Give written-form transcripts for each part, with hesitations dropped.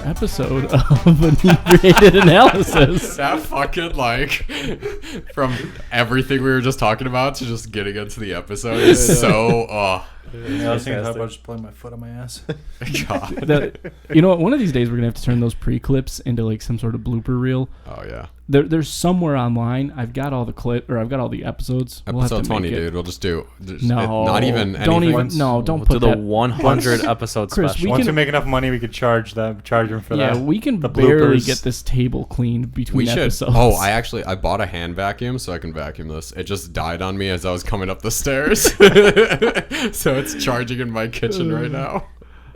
episode of Anebriated Analysis. That fucking, from everything we were just talking about to just getting into the episode is so, I was thinking about just pulling my foot on my ass. God. You know what? One of these days we're going to have to turn those pre-clips into some sort of blooper reel. Oh, yeah. There's somewhere online. I've got all the episodes. Episode 20, dude. We'll just do. No. Not even don't anything. even. No, don't We'll put do the that. 100 episode Chris, special. Once we make enough money, we could charge them for that. Yeah, we can the barely bloopers. get this table cleaned between We should. episodes. Oh, I bought a hand vacuum so I can vacuum this. It just died on me as I was coming up the stairs. So it's charging in my kitchen right now.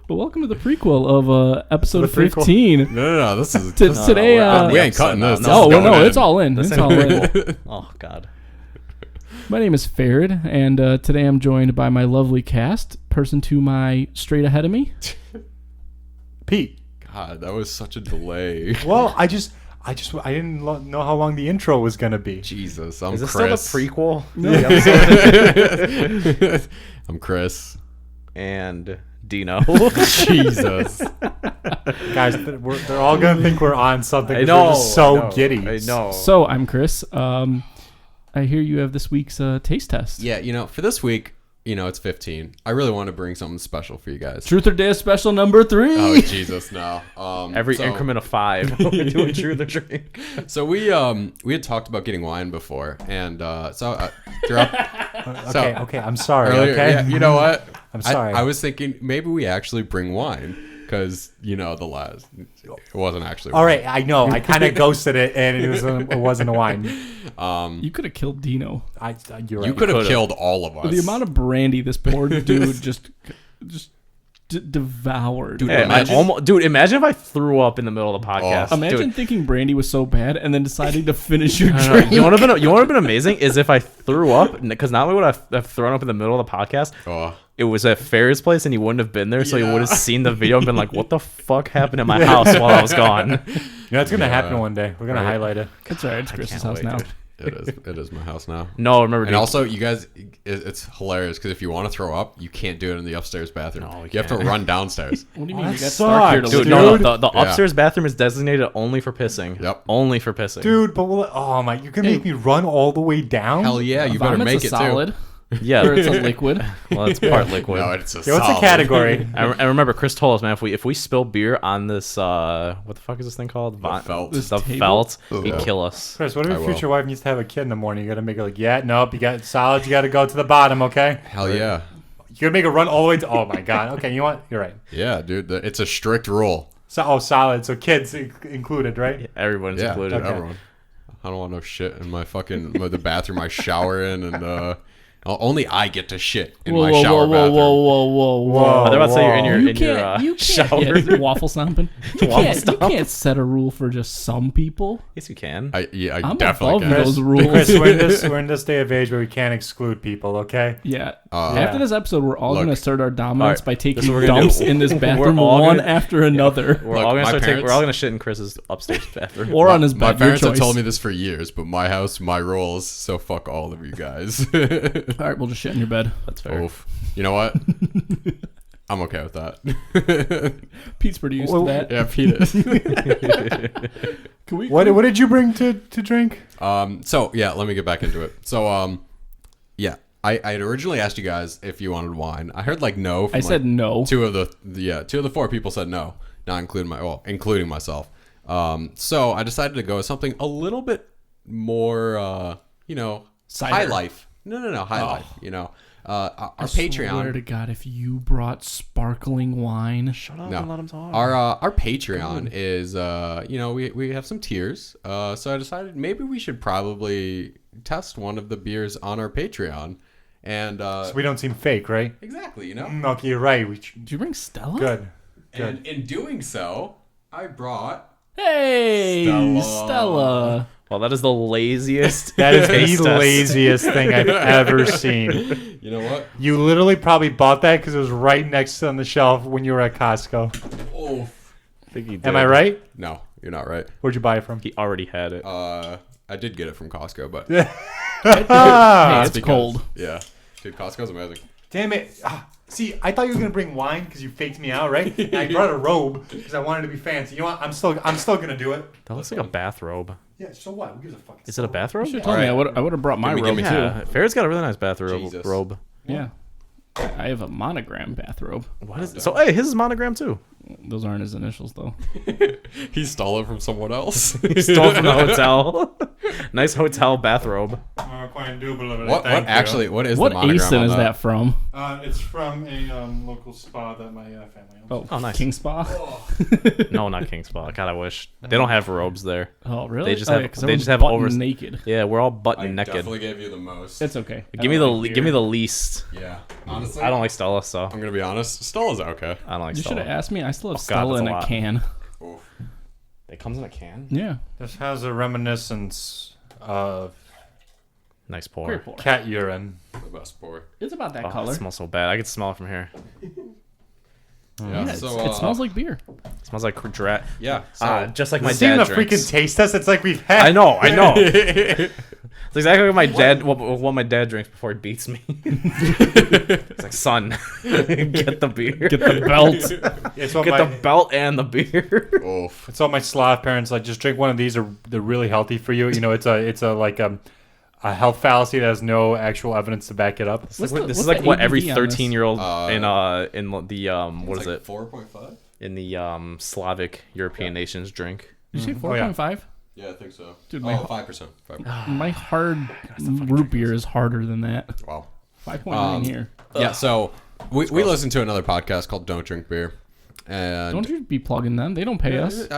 Well, welcome to the prequel of episode The prequel. 15. No, this is... Today, we ain't cutting this. it's all in. It's all in. Oh, God. My name is Farid, and today I'm joined by my lovely cast. Person to my straight ahead of me. Pete. God, that was such a delay. Well, I didn't know how long the intro was gonna be. Jesus, I'm Is this Chris. still the prequel? I'm Chris. And Dino. Jesus. Guys, they're all gonna think we're on something. I 'cause know. They're just so I giddy. I know. So I'm Chris. I hear you have this week's taste test. Yeah, for this week, it's 15. I really want to bring something special for you guys. Truth or Dare special number 3. Oh, Jesus, no. Every increment of 5. We're doing truth or drink. So we had talked about getting wine before, and throughout... Okay, I'm sorry. Earlier, Okay, yeah, you know what? I'm sorry. I was thinking maybe we actually bring wine because the last it wasn't actually. All wine. right, I know. I kind of ghosted it, and it wasn't a wine. You could have killed Dino. You're right. You could have killed all of us. The amount of brandy this poor dude just devoured. Dude, Hey, imagine- imagine if I threw up in the middle of the podcast. Imagine Dude, thinking brandy was so bad and then deciding to finish your I don't know. drink. You want to have been amazing is if I threw up, because not only would I have thrown up in the middle of the podcast, Oh. it was at Farid's place and he wouldn't have been there, so he Yeah. would have seen the video and been like, "What the fuck happened at my house while I was gone?" It's gonna happen one day. We're gonna highlight it. It's alright. It's Chris's can't house wait, now. dude. It is my house now. No, remember, And dude, also, you guys, it's hilarious because if you want to throw up, you can't do it in the upstairs bathroom. No, we you have to can't. run downstairs. What do you mean? that You got sucks. stuck here to dude, live? no, Dude. the Yeah. upstairs bathroom is designated only for pissing. Yep. Only for pissing. Dude, but oh my, you can make me run all the way down? Hell yeah, you better Vomit's make a it solid, too. Yeah. or it's a liquid. Well, it's part liquid. No, it's a Yeah, what's the solid. category? I remember Chris told us, man, if we spill beer on this, what the fuck is this thing called? felt. This The table? felt. He'd kill us. Chris, what if I your will. future wife needs to have a kid in the morning? You gotta make it like, yeah, nope, you got solids, you gotta go to the bottom, okay? Hell yeah. You gotta make it run all the way to, oh my god, okay, you know what? You're right. Yeah, dude, it's a strict rule. So, solid, so kids included, right? Everyone's Yeah, included. Okay. everyone. I don't want no shit in my the bathroom I shower in, and only I get to shit in my shower bathroom. Whoa. They're about to say you're in your You can't shower. yeah, waffle stomping. You Waffle can't, you stomp. can't set a rule for just some people. Yes, you can. I I'm definitely above can. those rules. Chris, we're in this day of age where we can't exclude people, okay? Yeah. Uh, After this episode, we're all Look. going to assert our dominance Alright, by this taking is what we're gonna dumps do. in this We're bathroom all one gonna- after another. We're Look, all my gonna parents- we're all gonna shit in Chris's upstairs bathroom. Or on his My bed. Your parents have choice. told me this for years, but my house, my rules, so fuck all of you guys. All right, we'll just shit in your bed. That's fair. Oof. You know what? I'm okay with that. Pete's pretty used Well, to that. Yeah, Pete is. Can we? What did you bring to drink? So yeah, let me get back into it. So yeah, I had originally asked you guys if you wanted wine. I heard no. From I said no. Two of the 4 people said no, not including myself. So I decided to go with something a little bit more, Cider. high life. No, high life. Our I swear Patreon. to God, if you brought sparkling wine, Shut up No. and let him talk. Our Patreon is we have some tiers. So I decided maybe we should probably test one of the beers on our Patreon, and So we don't seem fake, right? exactly, Okay, you're right. did you bring Stella? Good. And in doing so, I brought Hey, Stella. Well, that is the laziest. That is taste the test. laziest thing I've ever seen. You know what? You literally probably bought that because it was right next on the shelf when you were at Costco. Oh I think he did. Am I right? no, you're not right. Where'd you buy it from? He already had it. I did get it from Costco, but Hey, that's it's cold. Yeah, dude, Costco's amazing. Damn it. See, I thought you were gonna bring wine because you faked me out, right? And I brought a robe because I wanted to be fancy. You know what? I'm still gonna do it. That looks like a bathrobe. Yeah. So what? Who gives a fuck? Is it a bathrobe? You should have told me. I would have brought my robe Yeah, too. Farid's got a really nice bathrobe. Jesus. Robe. Yeah. I have a monogram bathrobe. What is? So hey, his is monogram too. Those aren't his initials though. He stole it from someone else. He stole from the hotel. Nice hotel bathrobe. Quite indubitably. What actually? What is What the monogram ASIN on is that from? It's from a local spa that my family owns. Oh, nice. King Spa. No, not King Spa. God, I wish they don't have robes there. Oh, really? They just have. 'cause They everyone's just have butt over. naked. Yeah, we're all butt I naked. definitely gave you the most. It's okay. Give me the least. Yeah. Honestly, I don't like Stella, so I'm gonna be honest. Stella's okay. I don't like You should Stella. have asked me. I still have God, Stella that's in a a lot. can. Oof. It comes in a can. Yeah. This has a reminiscence of Nice pour. Great pour. cat urine. The best pour. It's about that Oh, color. it smells so bad. I can smell it from here. Yeah. Yeah, So it smells like beer. It smells like drat. Yeah. So Just like my This isn't dad a drinks. freaking taste test. It's like we've had. I know. It's exactly what my dad. What my dad drinks before he beats me. It's like, son, get the beer, Get the belt. It's what get my, the belt and the beer. oof. It's all my Slav parents like. Just drink one of these. They're really healthy for you. You know, it's a health fallacy that has no actual evidence to back it up. What's This the- is what's like the what every ABV on this? 13-year-old Uh, in the what is it 4.5. in the Slavic European nations drink. Did you say Oh, yeah. 4.5? Yeah, I think so. Dude, oh, my- 5%. 5%. My hard root beer is harder than that. Wow. 5.9 here. Yeah. So we listened to another podcast called "Don't Drink Beer," and Don't you be plugging them. They don't pay us.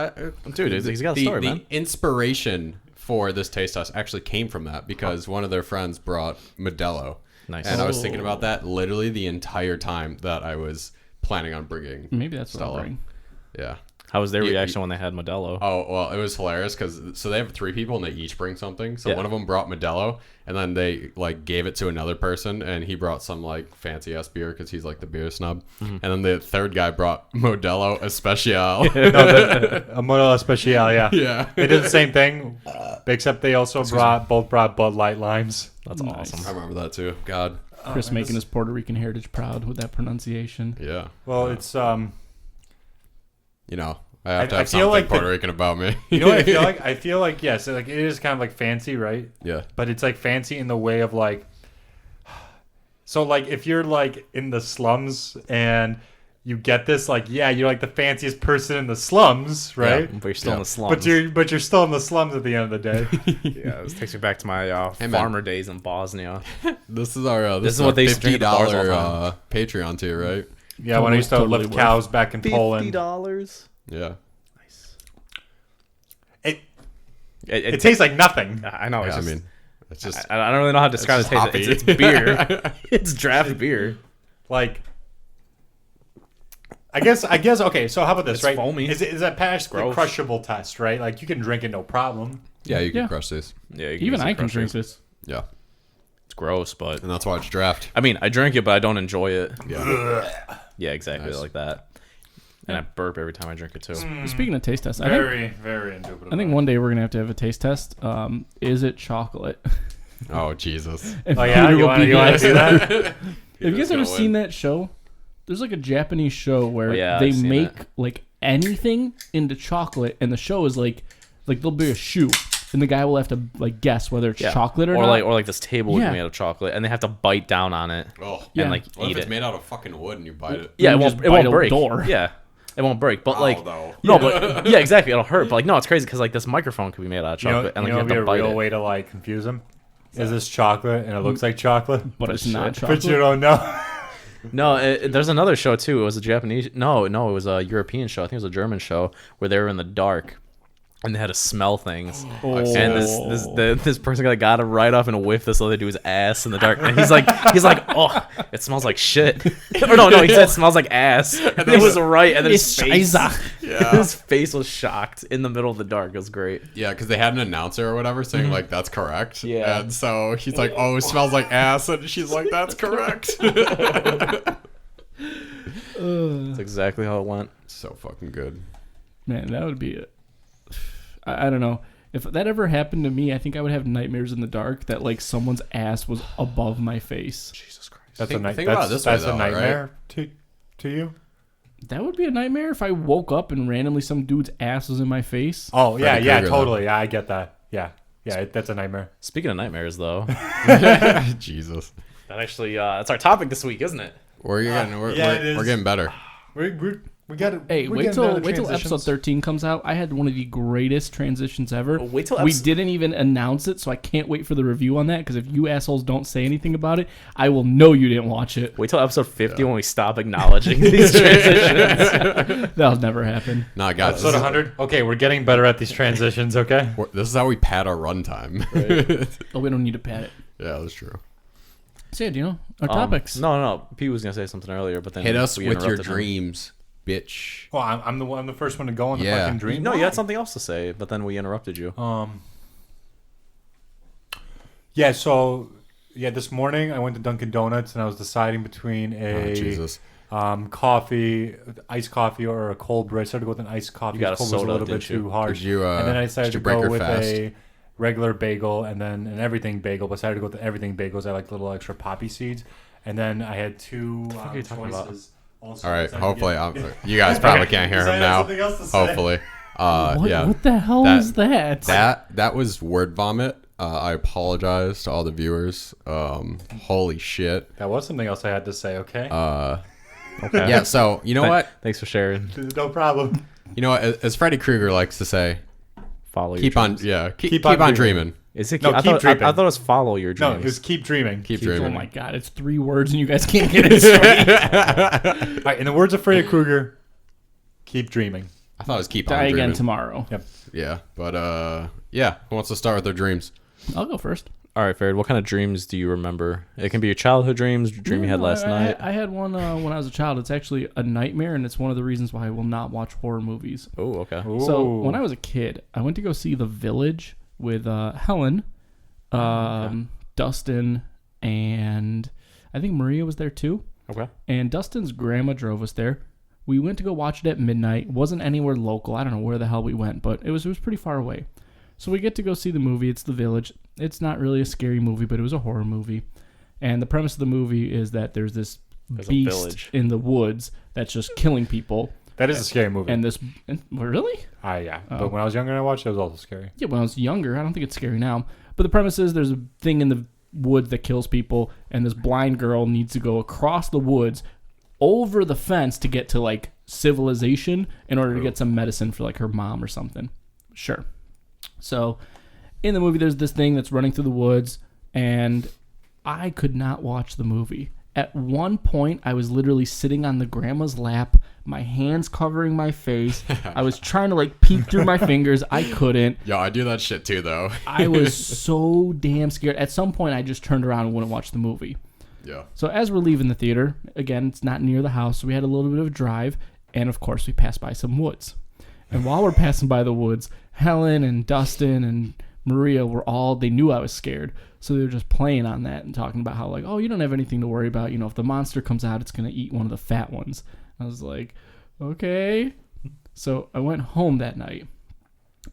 Dude, he's got a story, the man. inspiration for this taste test actually came from that because one of their friends brought Modelo. Nice. And I was thinking about that literally the entire time that I was planning on bringing. Maybe that's what I'll Stella. bring. Yeah. How was their You- reaction when they had Modelo? Oh, well, it was hilarious because so they have 3 people and they each bring something. So Yeah. one of them brought Modelo and then they like gave it to another person and he brought some like fancy ass beer because he's like the beer snub. Mm-hmm. And then the third guy brought Modelo Especial. A Modelo Especial, yeah. Yeah. They did the same thing, except they also both brought Bud Light limes. That's Nice. awesome. I remember that too. God. Chris making his Puerto Rican heritage proud with that pronunciation. Yeah. Well, it's You know, I have to I have feel something like Puerto Rican about me. you know what I feel like? I feel like yes, like it is kind of like fancy, right? Yeah. But it's like fancy in the way of like, so like if you're like in the slums and you get this, like yeah, you're like the fanciest person in the slums, right? But you're still in the slums. But you're still in the slums at the end of the day. Yeah, this takes me back to my Hey, man. farmer days in Bosnia. This is our This is what they used to drink at the bars all the $50 Patreon tier, right? Yeah, when I used to Totally lift worth cows back in Poland, $50. Yeah. Nice. it tastes like nothing. I know. Yeah, It's I just, mean, it's just I don't really know how to describe the taste. hoppy. It's beer. It's draft beer. Like, I guess. Okay, so how about this? It's right? foamy. Is that past the Gross. crushable test? Right? Like you can drink it no problem. yeah, you can Yeah. crush these. Yeah, you Even use I it can for drink sure. this. Yeah. It's gross, but And that's why it's draft. I mean, I drink it, but I don't enjoy it. Yeah. Yeah, exactly Nice. like that. And I burp every time I drink it too. Speaking of taste tests, I think, Very indubitable. I think one day we're going to have a taste test. Is it chocolate? Oh, Jesus. And Oh yeah, Peter you will want be to guessing. do that? Have you guys ever gonna seen win. that show? There's like a Japanese show where Oh, yeah, they I've seen make it. like anything into chocolate, and the show is like there'll be a shoe, and the guy will have to like guess whether it's Yeah. chocolate or or not. like this table would Yeah. be made out of chocolate, and they have to bite down on it. Oh. Yeah. And like What eat if it's it. made out of fucking wood and you bite it? Yeah, You it just won't. It bite won't a break. door. Yeah, it won't break. But like, though. no, but yeah, exactly. It'll hurt. But like, no, it's crazy because like this microphone could be made out of You know, chocolate, and like you know you be have a to bite real it. way to like confuse them. Is this chocolate and it looks like chocolate, but it's not but you chocolate. don't know? No, there's another show too. It was a Japanese. No, it was a European show. I think it was a German show where they were in the dark and they had to smell things. Oh. And this person got to right off and whiff this other dude's ass in the dark. And he's like, oh, it smells like shit. Or no, he said it smells like ass. And it was right. And then his face, Yeah. his face was shocked in the middle of the dark. It was great. Yeah, because they had an announcer or whatever saying, like, that's correct. Yeah. And so he's like, oh, it smells like ass. And she's like, that's correct. That's exactly how it went. So fucking good. Man, that would be it. I don't know. If that ever happened to me, I think I would have nightmares in the dark that like someone's ass was above my face. Jesus Christ. That's Think a about it this way, that's though, a right? nightmare to you. That would be a nightmare if I woke up and randomly some dude's ass was in my face. Oh yeah, Freddy yeah, Krueger, totally. Yeah, I get that. Yeah, that's a nightmare. Speaking of nightmares, though, Jesus. that actually it's our topic this week, isn't it? We're it is. getting better. We got it. Hey, wait till episode 13 comes out. I had one of the greatest transitions ever. Oh, wait till we didn't even announce it, so I can't wait for the review on that. Because if you assholes don't say anything about it, I will know you didn't watch it. Wait till episode 50 when we stop acknowledging these transitions. That'll never happen. Nah, guys. Episode 100. Okay, we're getting better at these transitions. Okay. This is how we pad our runtime. Oh, we don't need to pat it. Yeah, that's true. So yeah, Dino, our topics. No. Pete was gonna say something earlier, but then Hit us we with your interrupted him. dreams, bitch. Well, I'm the first one to go on the Yeah. fucking dream. No, you had something else to say, but then we interrupted you. Yeah. So this morning I went to Dunkin' Donuts and I was deciding between Oh, Jesus. coffee, iced coffee, or a cold brew. I started to go with an iced coffee. You got a cold was a soda, little bit didn't you? too harsh. Did you, and then I decided did you to break go your with fast? a regular bagel and then an everything bagel. But I decided to go with the everything bagels. I like little extra poppy seeds. And then I had two are you talking about? choices. Also, All right. so I Hopefully, could you guys probably can't hear Because I him had now. something else to say. Hopefully. Yeah. What the hell That- is that? That was word vomit. I apologize to all the viewers. Holy shit. That was something else I had to say. Okay. Okay. Yeah. So you know what? Thanks for sharing. No problem. You know what? As Freddy Krueger likes to say, Follow your keep on. dreams. Yeah. Keep Keep on on dreaming. Is it? No, I keep thought dreaming. I thought it was follow your No, dreams. it was keep dreaming. Keep Oh dreaming. my god, it's 3 words and you guys can't get it straight. All right, in the words of Freddy Krueger, keep dreaming. I thought it was keep on Die dreaming. again tomorrow. Yep. Yeah. But yeah. Who wants to start with their dreams? I'll go first. All right, Farid, what kind of dreams do you remember? It can be your childhood dreams, dream you had last night. I had one when I was a child. It's actually a nightmare, and it's one of the reasons why I will not watch horror movies. Oh, okay. So when I was a kid, I went to go see The Village with Helen, Dustin, and I think Maria was there too. Okay. And Dustin's grandma drove us there. We went to go watch it at midnight. It wasn't anywhere local. I don't know where the hell we went, but it was pretty far away. So we get to go see the movie. It's The Village. It's not really a scary movie, but it was a horror movie. And the premise of the movie is that there's this There's a beast village. in the woods that's just killing people. That is a scary movie. And really? Yeah. Oh. But when I was younger and I watched it, it was also scary. Yeah, when I was younger, I don't think it's scary now. But the premise is there's a thing in the woods that kills people, and this blind girl needs to go across the woods over the fence to get to like civilization in order to get some medicine for like her mom or something. Sure. So in the movie, there's this thing that's running through the woods, and I could not watch the movie. At one point, I was literally sitting on the grandma's lap, my hands covering my face. I was trying to like peek through my fingers. I couldn't. Yo, I do that shit too, though. I was so damn scared. At some point, I just turned around and wouldn't watch the movie. Yeah. So as we're leaving the theater, again, it's not near the house, so we had a little bit of a drive, and of course, we passed by some woods. And while we're passing by the woods, Helen and Dustin and Maria they knew I was scared, so they were just playing on that and talking about how like, oh, you don't have anything to worry about. You know, if the monster comes out, it's going to eat one of the fat ones. I was like, okay. So I went home that night,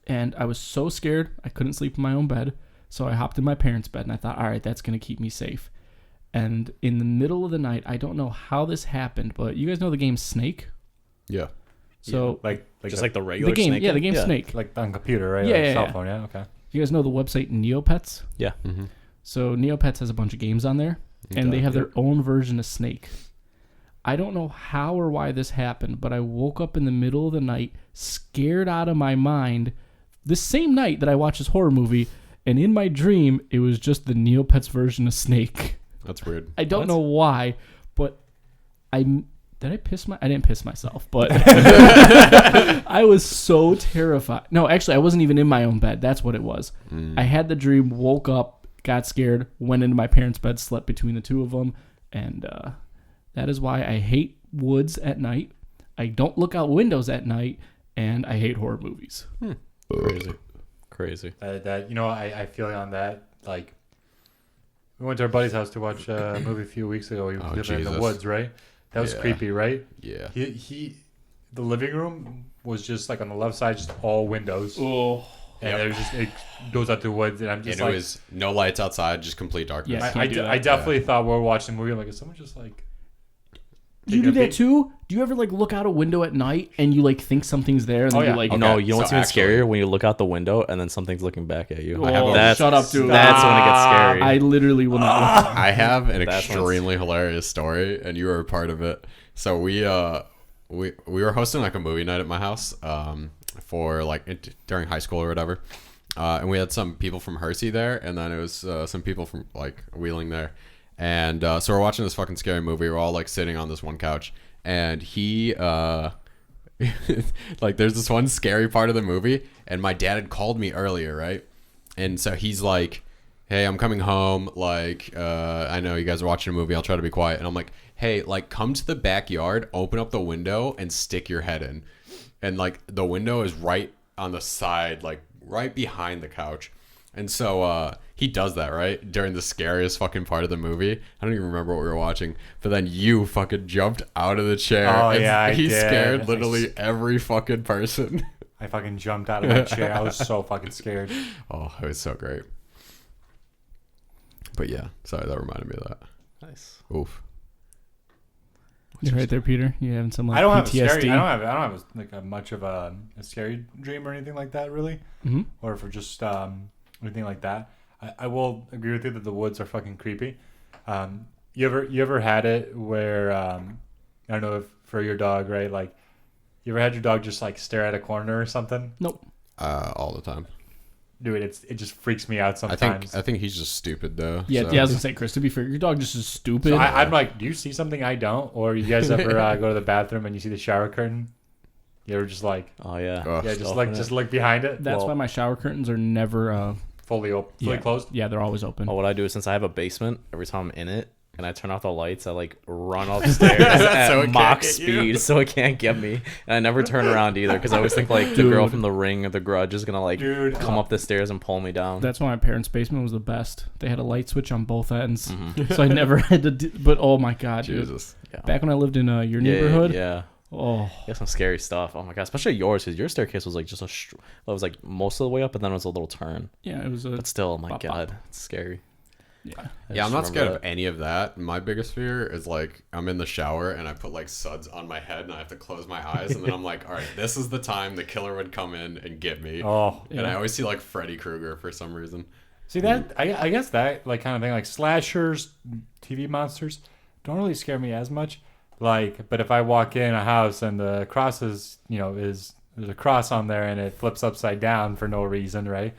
and I was so scared, I couldn't sleep in my own bed, so I hopped in my parents' bed, and I thought, all right, that's going to keep me safe. And in the middle of the night, I don't know how this happened, but you guys know the game Snake? Yeah. So Like Just like the regular the game, snake. yeah, the game Snake. like on computer, right? Yeah, Like yeah, cell yeah. phone, yeah. Okay. You guys know the website Neopets? Yeah. Mm-hmm. So Neopets has a bunch of games on there, and they have their own version of Snake. I don't know how or why this happened, but I woke up in the middle of the night, scared out of my mind, the same night that I watched this horror movie, and in my dream, it was just the Neopets version of Snake. That's weird. I don't know why, but did I didn't piss myself, but I was so terrified. No, actually, I wasn't even in my own bed. That's what it was. I had the dream, woke up, got scared, went into my parents' bed, slept between the two of them, and that is why I hate woods at night. I don't look out windows at night, and I hate horror movies. Crazy. I feel on that. Like, we went to our buddy's house to watch a movie a few weeks ago. He was living in the Jesus. woods, right? That was Yeah. creepy, right? Yeah. The living room was just like on the left side, just all windows. Oh, and it goes out to the woods, and I'm just and it was no lights outside, just complete darkness. Yeah. I definitely thought we were watching a movie. I'm like, is someone just like? Do you do taking a that peek? too? Do you ever like look out a window at night and you like think something's there and then yeah. you like Okay. No, you know what's so even actually- scarier when you look out the window and then something's looking back at you. I have a- That's shut up, dude. That's when it gets scary. I literally will not look. I have an That's when extremely hilarious story, and you were a part of it. So we were hosting like a movie night at my house for like during high school or whatever, and we had some people from Hersey there, and then it was some people from like Wheeling there, and so we're watching this fucking scary movie. We're all like sitting on this one couch, and he like there's this one scary part of the movie, and my dad had called me earlier, right? And so he's like, hey, I'm coming home, like I know you guys are watching a movie, I'll try to be quiet. And I'm like, hey, like come to the backyard, open up the window and stick your head in. And like the window is right on the side, like right behind the couch. And so he does that, right? During the scariest fucking part of the movie. I don't even remember what we were watching. But then you fucking jumped out of the chair. Oh, and yeah, I he did. scared literally every fucking person. I fucking jumped out of my chair. I was so fucking scared. Oh, it was so great. But yeah, sorry, that reminded me of that. Nice. Oof. You're right there, Peter. You having some like I don't have PTSD? a scary. I don't have like a much of a scary dream or anything like that, really. Mhm. Or for just anything like that. I will agree with you that the woods are fucking creepy. You ever had it where I don't know if for your dog, right? Like, you ever had your dog just like stare at a corner or something? Nope. All the time. Dude, it just freaks me out sometimes. I think he's just stupid though. Yeah, so. yeah. I was gonna say, Chris. To be fair, your dog just is stupid. So I'm like, do you see something I don't? Or you guys ever go to the bathroom and you see the shower curtain? You ever just like, Oh yeah. Ugh. yeah, just open like it. look behind it? That's well- why my shower curtains are never Fully yeah, closed. Yeah, they're always open. Oh, what I do is since I have a basement, every time I'm in it and I turn off the lights, I like run upstairs at So it can't Mach get you. speed so it can't get me. And I never turn around either because I always think like the girl Dude. from The Ring or The Grudge is gonna like Dude, come up the stairs and pull me down. That's why my parents' basement was the best. They had a light switch on both ends, Mm-hmm. so I never had to. But oh my god, dude! Jesus. Yeah. Back when I lived in your Yeah, neighborhood, Yeah. oh, Yeah, some scary stuff. Oh my god, especially yours because your staircase was like just it was like most of the way up, and then it was a little turn. yeah, it was a But still, oh my Bop, god, bop. it's scary. yeah. I Yeah, just I'm not scared remember of any of that. My biggest fear is like I'm in the shower and I put like suds on my head and I have to close my eyes and then I'm like, all right, this is the time the killer would come in and get me. Oh, And I always see like Freddy Krueger for some reason. see that? I guess that like kind of thing, like slashers, TV monsters, don't really scare me as much. Like, but if I walk in a house and the cross is, there's a cross on there and it flips upside down for no reason, right?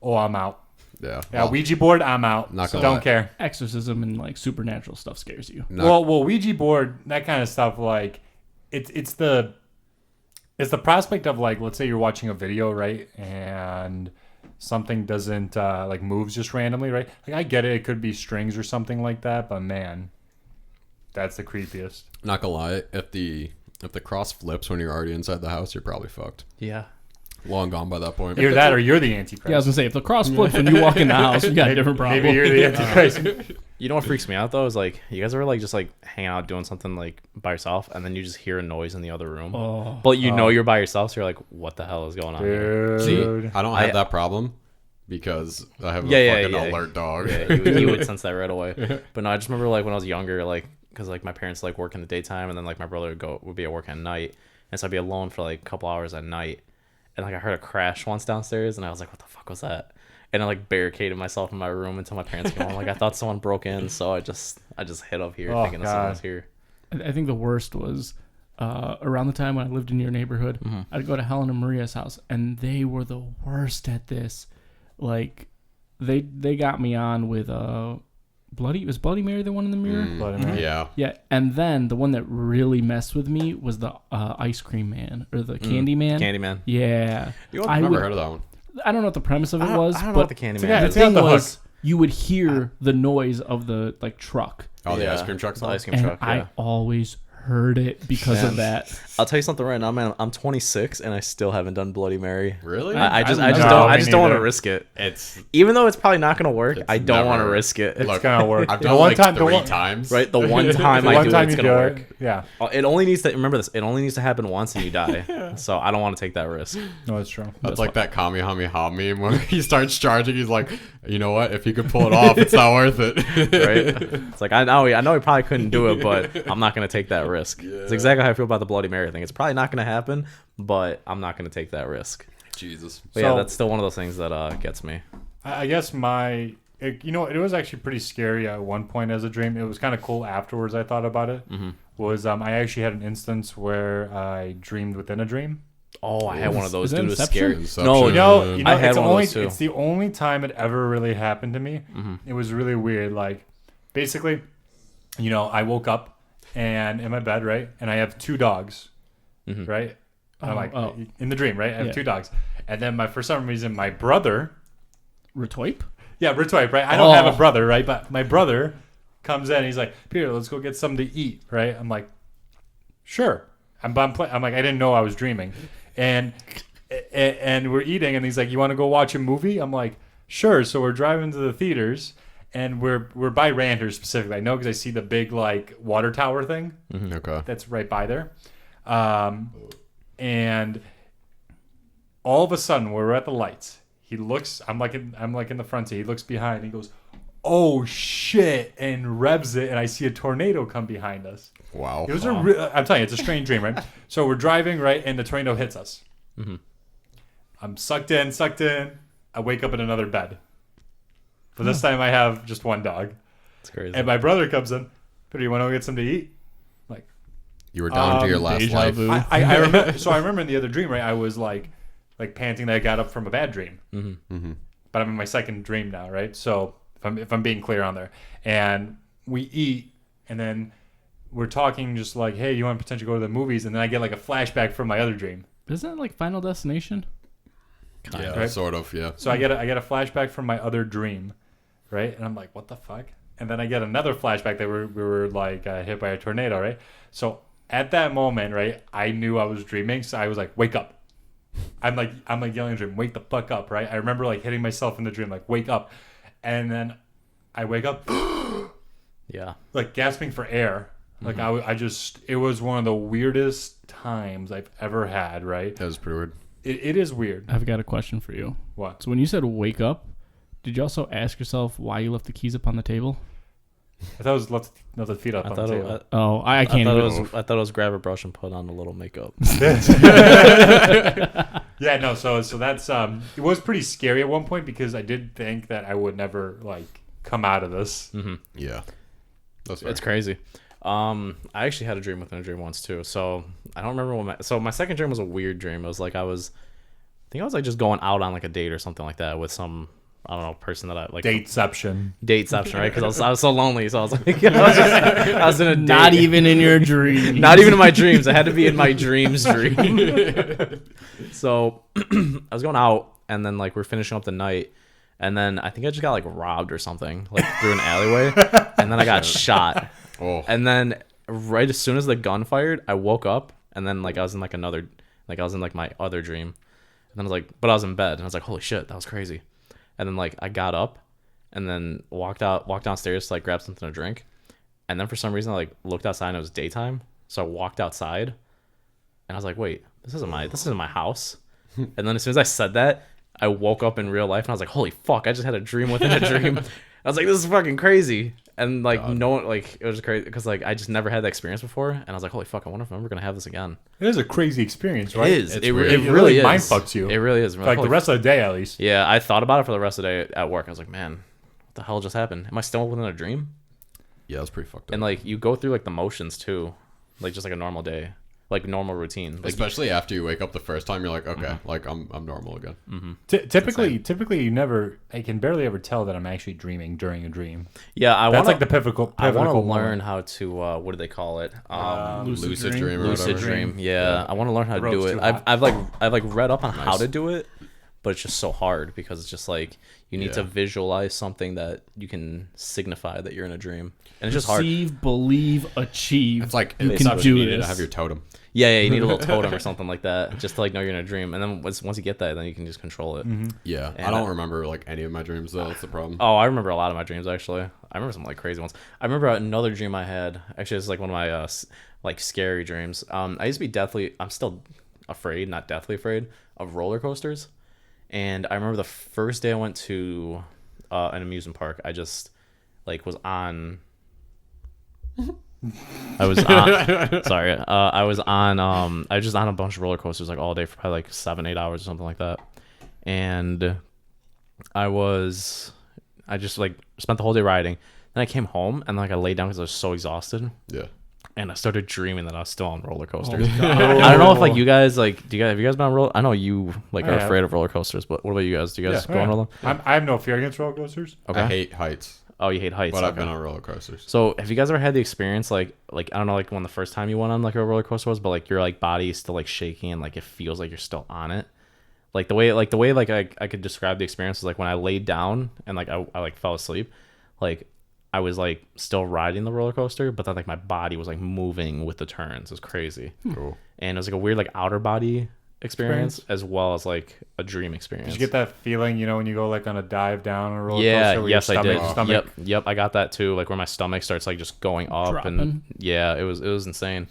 Oh, I'm out. Yeah. Yeah, Ouija board, I'm out. Not So gonna don't lie. care. Exorcism and like supernatural stuff scares you. Well, Ouija board, that kind of stuff, like it's the prospect of like, let's say you're watching a video, right, and something doesn't like moves just randomly, right? Like I get it, it could be strings or something like that, but man, that's the creepiest. Not gonna lie, if the cross flips when you're already inside the house, you're probably fucked. Yeah. Long gone by that point. Either that or you're the Antichrist. Yeah, I was gonna say if the cross flips when you walk in the house, you got a different problem. Maybe you're the Antichrist. You know what freaks me out though is like you guys ever like just like hang out doing something like by yourself and then you just hear a noise in the other room, but you know you're by yourself, so you're like, what the hell is going on here? Dude. See, I don't have that problem because I have a Yeah, fucking yeah. alert dog. Yeah, you would sense that right away. But no, I just remember like when I was younger, like because like my parents like work in the daytime and then like my brother would be at work at night, and so I'd be alone for like a couple hours at night, and like I heard a crash once downstairs, and I was like, what the fuck was that? And I like barricaded myself in my room until my parents came home. Like I thought someone broke in, so I just hid up here Oh, thinking that someone was here. I think the worst was around the time when I lived in your neighborhood. I'd go to Helen and Maria's house, and they were the worst at this. Like, they got me on with Bloody Mary the one in the mirror? Bloody Mary. Yeah. Yeah, and then the one that really messed with me was the ice cream man or the candy man. Candyman. Yeah, You I never would- heard of that one. I don't know what the premise of it I was, don't know but what the Candyman Yeah, the it's is. got thing the was hook. you would hear the noise of the like truck, Oh, the Yeah. ice cream truck's The on? ice cream and truck. I Yeah. always heard it because of that. I'll tell you something right now, man. I'm 26 and I still haven't done Bloody Mary. Really? I just No, don't want to neither. risk it. It's Even though it's probably not gonna work, It's I don't want to never- risk it. It's gonna work. I've The done one like time- the 3 one- times. Right, the one time The I one do time it, it's you gonna do work. it, yeah. It only needs to remember this. It only needs to happen once and you die. So I don't want to take that risk. No, it's true. That's like that Kamehameha meme where he starts charging. He's like, you know what? If you could pull it off, it's not worth it. Right? It's like I know he probably couldn't do it, but I'm not gonna take that risk. It's exactly how I feel about the Bloody Mary thing. It's probably not gonna happen, but I'm not gonna take that risk. Jesus. But yeah, So- that's still one of those things that gets me. I guess it was actually pretty scary at one point as a dream. It was kind of cool afterwards. I thought about it. Was I actually had an instance where I dreamed within a dream. Oh, I had one of those. Is it Dude, it was Inception? scary. Inception. No, I had it's one of only those too. it's the only time it ever really happened to me. It was really weird. Like, basically, I woke up and in my bed, right, and I have 2 dogs, right. And I'm like in the dream, right? I have 2 dogs, and then for some reason my brother, Retoip? yeah, Ritoy, right? I don't have a brother, right? But my brother comes in. He's like, Peter, let's go get something to eat, right? I'm like, sure. I'm like, I didn't know I was dreaming, and we're eating, and he's like, you want to go watch a movie? I'm like, sure. So we're driving to the theaters, and we're by Randers specifically. I know because I see the big like water tower thing Okay. that's right by there, and all of a sudden we're at the lights. He looks. I'm like in the front seat. He looks behind. He goes, "Oh shit!" and revs it, and I see a tornado come behind us. Wow. It was I'm telling you, it's a strange dream, right? So we're driving, right, and the tornado hits us. I'm sucked in. I wake up in another bed. But this time I have just 1 dog, It's crazy. and my brother comes in. Peter, you want to go get something to eat? Like, You were down to your last Deja life. vu. I remember. So I remember in the other dream, right? I was like panting that I got up from a bad dream. But I'm in my second dream now, right? So if I'm being clear on there, and we eat, and then we're talking just like, hey, you want to potentially go to the movies? And then I get like a flashback from my other dream. Isn't that like Final Destination? Yeah, Right? sort of. Yeah. So I get a flashback from my other dream, right? And I'm like, what the fuck? And then I get another flashback that we were like hit by a tornado, right? So at that moment, right, I knew I was dreaming, so I was like, wake up. I'm like yelling in the dream, wake the fuck up, right? I remember like hitting myself in the dream, like, wake up. And then I wake up Yeah. like gasping for air. Like it was one of the weirdest times I've ever had, right? That was pretty weird. It is weird. I've got a question for you. What? So when you said wake up, did you also ask yourself why you left the keys up on the table? I thought it was left the feet up I on thought the it, table. Oh, I I can't thought even. I thought it was grab a brush and put on a little makeup. Yeah, no, so that's it was pretty scary at one point because I did think that I would never like come out of this. Yeah. That's fair. It's crazy. I actually had a dream within a dream once too. So I don't remember my second dream was a weird dream. It was like I think I was like just going out on like a date or something like that with some, I don't know, person that I like. Dateception. Dateception, right? Because I was so lonely. So I was like, I was in a date. Not even in your dream. Not even in my dreams. I had to be in my dreams dream. So I was going out, and then like we're finishing up the night, and then I think I just got like robbed or something, like through an alleyway, and then I got shot. Oh. And then right as soon as the gun fired, I woke up, and then like I was in like another, like I was in like my other dream, and then I was like, but I was in bed, and I was like, holy shit, that was crazy. And then like I got up, and then walked downstairs to like grab something to drink, and then for some reason I like looked outside and it was daytime, so I walked outside, and I was like, wait, this isn't my house. And then as soon as I said that, I woke up in real life, and I was like, holy fuck, I just had a dream within a dream. I was like, this is fucking crazy. And like no one, like it was crazy because like I just never had that experience before, and I was like, holy fuck, I wonder if I'm ever gonna have this again. It is a crazy experience, right? It is. It's It weird. really is. mind fucks you. It really is. Like the rest of the day, at least. Yeah, I thought about it for the rest of the day at work. I was like, man, what the hell just happened? Am I still within a dream? Yeah, that's pretty fucked up. And like you go through like the motions too, like just like a normal day, like normal routine. Like, especially after you wake up the first time, you're like, okay, like I'm normal again. Typically, you never. I can barely ever tell that I'm actually dreaming during a dream. yeah, I That's want like the pivotal. I want to pivotal learn moment. how to what do they call it? Lucid dream or Lucid whatever. dream. Yeah, I want to learn how to do rope's it. too I've hot. like read up on how to do it, but it's just so hard because it's just like you need to Yeah. visualize something that you can signify that you're in a dream, and it's just hard. Perceive, believe, achieve. It's like you it's can such do you need this. to have your totem. Yeah, you need a little totem or something like that, just to like know you're in a dream. And then once you get that, then you can just control it. Yeah, And I don't remember like any of my dreams though. That's the problem. Oh, I remember a lot of my dreams actually. I remember some like crazy ones. I remember another dream I had. Actually, it's like one of my like scary dreams. I used to be I'm still afraid, not deathly afraid of roller coasters. And I remember the first day I went to an amusement park. I just like was on. I was on. Sorry, I was on. I was just on a bunch of roller coasters like all day for probably like 7-8 hours or something like that. And I just like spent the whole day riding. Then I came home and like I laid down because I was so exhausted. Yeah. And I started dreaming that I was still on roller coasters. I don't know if like you guys like have you guys been on roller? I know you like are afraid of roller coasters, but what about you guys? Do you guys go on roller? I have no fear against roller coasters. Okay. I hate heights, Oh, you hate heights. but I've okay. been on roller coasters. So have you guys ever had the experience like I don't know like when the first time you went on like a roller coaster was, but like your like body is still like shaking and like it feels like you're still on it. Like the way I could describe the experience is like when I laid down and like I like fell asleep, like I was like still riding the roller coaster, but then like my body was like moving with the turns. It was crazy. Cool. And it was like a weird like outer body experience as well as like a dream experience. Did you get that feeling, when you go like on a dive down on a roller Yeah, coaster? yes, I did. Stomach, Yep, I got that too. Like where my stomach starts like just going up and Dropping. yeah, it was insane.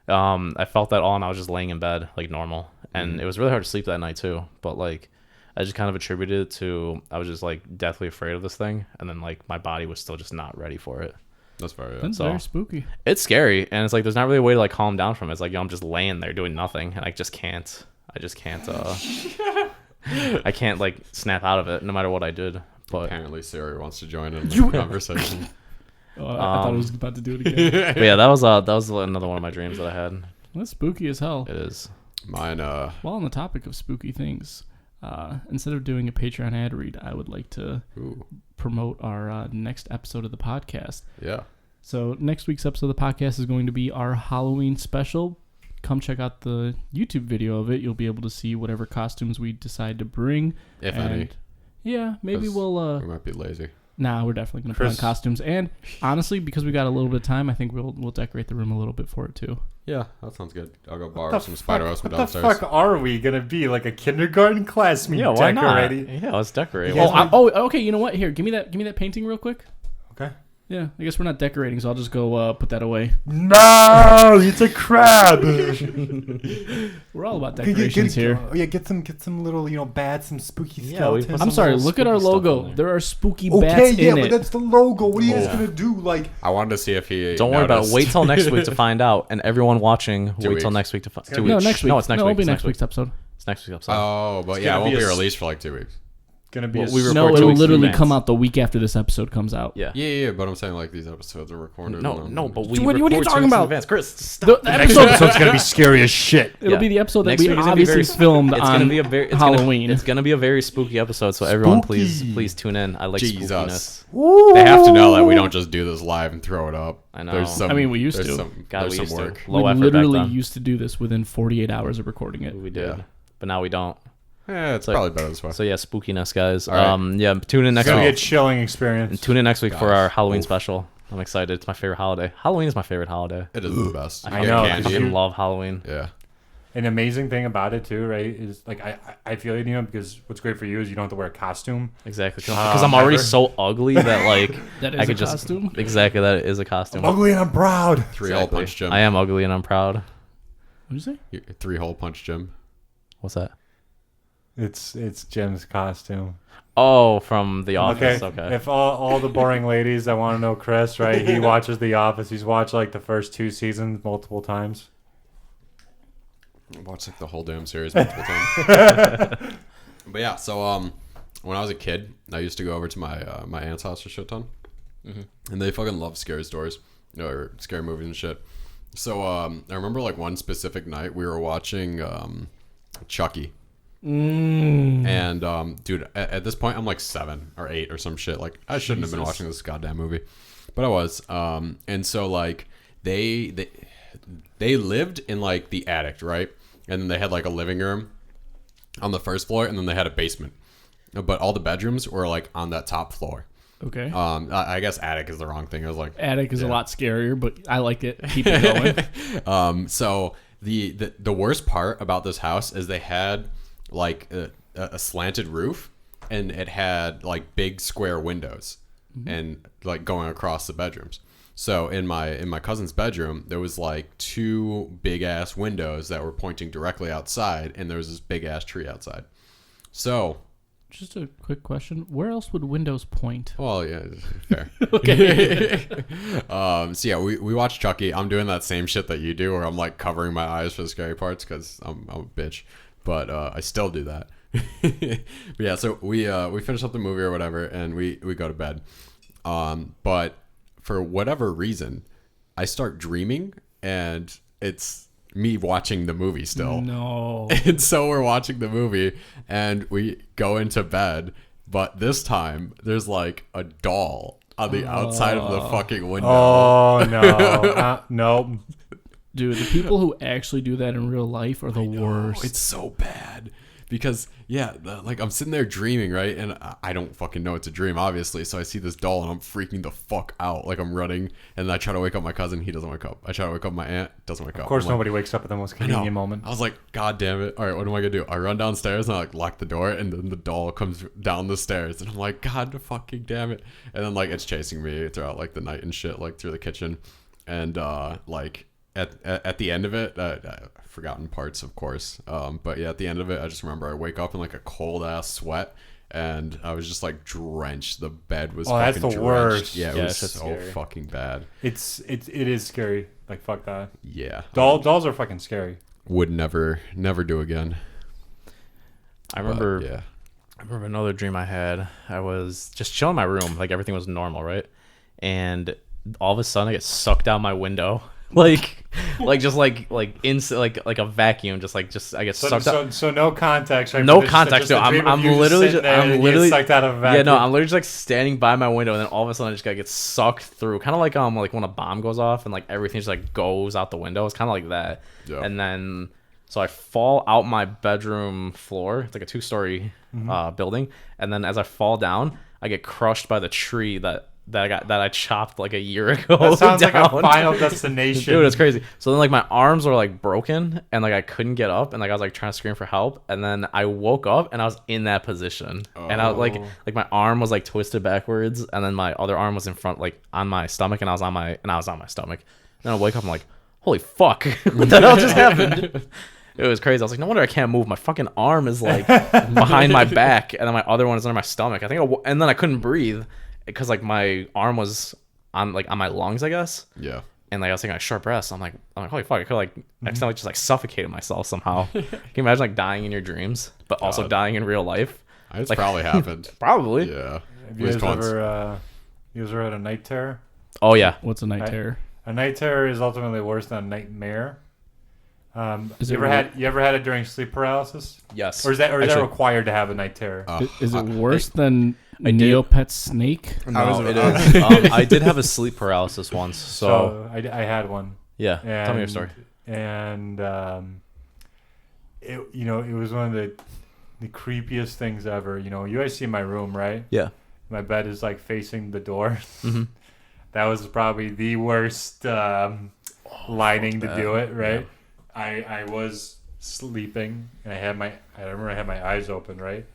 I felt that all, and I was just laying in bed like normal, and it was really hard to sleep that night too. But like, I just kind of attributed it to I was just like deathly afraid of this thing, and then like my body was still just not ready for it. That's very That's So- very spooky. It's scary, and it's like there's not really a way to like calm down from it. It's like I'm just laying there doing nothing, and I just can't. I can't like snap out of it no matter what I did. But Apparently, Siri wants to join in the conversation. Oh, I thought I was about to do it again. But yeah, that was another one of my dreams that I had. That's spooky as hell. It is. Mine, While on the topic of spooky things, instead of doing a Patreon ad read, I would like to ooh, promote our next episode of the podcast. yeah. So next week's episode of the podcast is going to be our Halloween special. Come check out the YouTube video of it. You'll be able to see whatever costumes we decide to bring. If any. Yeah, maybe 'Cause we'll... we might be lazy. Nah, we're definitely going to put on Chris- costumes. And honestly, because we got a little bit of time, I think we'll decorate the room a little bit for it too. Yeah, that sounds good. I'll go borrow What some the Spider-Ghost from fuck, what the downstairs. fuck are we gonna be, like a kindergarten class? Me Yeah, why decorating? not? Yeah, let's decorate. You guys Oh, okay. You know what? Here, give me that painting real quick. Okay. Yeah, I guess we're not decorating, so I'll just go put that away. No, it's a crab. We're all about decorations here. Yeah, get some little, bats, some spooky Yeah, we put skeletons. some I'm sorry. little Look at our spooky stuff in logo. there. There are spooky Okay, bats yeah, in but it. that's the logo. What are you guys Yeah. gonna do? Like, I wanted to see if he. Don't worry about it. noticed. Wait till next week to find out. And everyone watching, wait till weeks. next week to find. 2 gonna weeks. be- No, next week. No, it's next no, week. It'll be It's next week's episode. It's next week's episode. Oh, but It's yeah, it gonna won't be be a s- released for like 2 weeks. gonna be Well, a we s- record No, 2 it'll weeks in literally advance. come out the week after this episode comes out. Yeah. Yeah, but I'm saying like these episodes are recorded. No, but we What are you record 2 talking weeks in about? advance. Chris, stop. The next episode, episode's gonna be scary as shit. it'll Yeah. be the episode that Next we week is gonna be obviously very- filmed It's on gonna be a very Halloween. It's gonna be a very spooky episode. So everyone, Spooky. please tune in. I like Jesus. spookiness. They have to know that we don't just do this live and throw it up. I know. There's some, I mean, we used there's to. Some, God, there's we some used work. to. Low we effort literally back then. used to do this within 48 hours of recording it. We did, Yeah. but now we don't. Yeah, it's So- probably better this way. So yeah, spookiness, guys. All right. Yeah, tune in next It's gonna be a week. chilling experience. Tune in next week for Guys. our Halloween Oof. special. I'm excited. It's my favorite holiday. Halloween is my favorite holiday. It is the best. I I know, I Candy. fucking love Halloween. Yeah. An amazing thing about it too, right? Is like I feel it, because what's great for you is you don't have to wear a costume. Exactly. Because I'm already Ever. so ugly that like That is I a could just costume. exactly that is a costume. Ugly and I'm proud. Three-hole Exactly. punch Jim. I am ugly and I'm proud. What did you say? Three-hole punch Jim. What's that? It's Jim's costume. Oh, from The Office. Okay. If all the boring ladies that want to know Chris, right? He watches The Office. He's watched like the first 2 seasons multiple times. I watched like the whole damn series multiple times. But yeah, so when I was a kid, I used to go over to my my aunt's house a shit ton, and they fucking love scary stories or scary movies and shit. So I remember like one specific night we were watching Chucky. And dude, at this point I'm like 7 or 8 or some shit. Like I shouldn't have been watching this goddamn movie, but I was. And so like they lived in like the attic, right? And then they had like a living room, on the first floor, and then they had a basement. But all the bedrooms were like on that top floor. Okay. I guess attic is the wrong thing. I was like, Attic is a lot scarier, but I like it. Keep it going. So the worst part about this house is they had like a slanted roof, and it had like big square windows, and like going across the bedrooms. So in my cousin's bedroom, there was like 2 big ass windows that were pointing directly outside, and there was this big ass tree outside. So. Just a quick question. Where else would windows point? Well, yeah, fair. Okay. So yeah, we watched Chucky. I'm doing that same shit that you do, where I'm like covering my eyes for the scary parts because I'm a bitch. But I still do that. But yeah, so we finish up the movie or whatever, and we go to bed. But for whatever reason, I start dreaming, and it's me watching the movie still. No. And so we're watching the movie, and we go into bed, but this time there's like a doll on the outside of the fucking window. Oh no, no. Dude, the people who actually do that in real life are the worst. It's so bad. Because, yeah, like I'm sitting there dreaming, right? And I don't fucking know it's a dream, obviously. So I see this doll, and I'm freaking the fuck out. Like I'm running, and I try to wake up my cousin. He doesn't wake up. I try to wake up my aunt. Doesn't wake up. Of course, I'm like, nobody wakes up at the most convenient moment. I was like, God damn it. All right, what am I going to do? I run downstairs, and I like lock the door, and then the doll comes down the stairs. And I'm like, God fucking damn it. And then like it's chasing me throughout like the night and shit, like through the kitchen. And like at the end of it, I've forgotten parts, of course. But yeah, at the end of it, I just remember I wake up in like a cold ass sweat, and I was just like drenched. The bed was fucking that's the drenched. worst. Yeah, it Yeah, was it's just so scary. fucking bad. It is scary. Like fuck that. Yeah, Dolls are fucking scary. would never do again. I remember. But, yeah. I remember another dream I had. I was just chilling in my room, like everything was normal, right? And all of a sudden, I get sucked out my window, like a vacuum, just I get sucked out. So no context, right? No But context. just No, a dream of I'm you just literally sitting there and you get sucked out of a vacuum. Yeah, no, I'm literally just like standing by my window, and then all of a sudden I just gotta get sucked through, kind of like when a bomb goes off and like everything just like goes out the window. It's kind of like that. Yeah. And then so I fall out my bedroom floor. It's like a 2-story building, and then as I fall down, I get crushed by the tree that I chopped like a year ago. That sounds like a down. Final Destination. Dude, it's crazy. So then like my arms were like broken, and like I couldn't get up, and like I was like trying to scream for help, and then I woke up and I was in that position, and I was like my arm was like twisted backwards, and then my other arm was in front, like on my stomach, and I was on my stomach. Then I wake up, I'm like, holy fuck, what the hell just happened? It was crazy. I was like, no wonder I can't move. My fucking arm is like behind my back, and then my other one is under my stomach. And then I couldn't breathe because like my arm was on my lungs, I guess. Yeah. And like I was taking a short breath. So I'm like, holy fuck! I could like accidentally just like suffocated myself somehow. Can you imagine like dying in your dreams, but also God. dying in real life? It's Like- probably happened. Probably. Yeah. Have you guys ever had a night terror? Oh yeah. What's a night Right. terror? A night terror is ultimately worse than a nightmare. Is You it ever had it during sleep paralysis, Yes. or is that Actually- required to have a night terror? Is it worse than I did. Neopet's snake? No, it is. I did have a sleep paralysis once. So I had one. yeah. And, Tell me your story. And it was one of the creepiest things ever. You guys see my room, right? Yeah. My bed is like facing the door. Mm-hmm. That was probably the worst lining to do it, right? I was sleeping, and I remember I had my eyes open, right?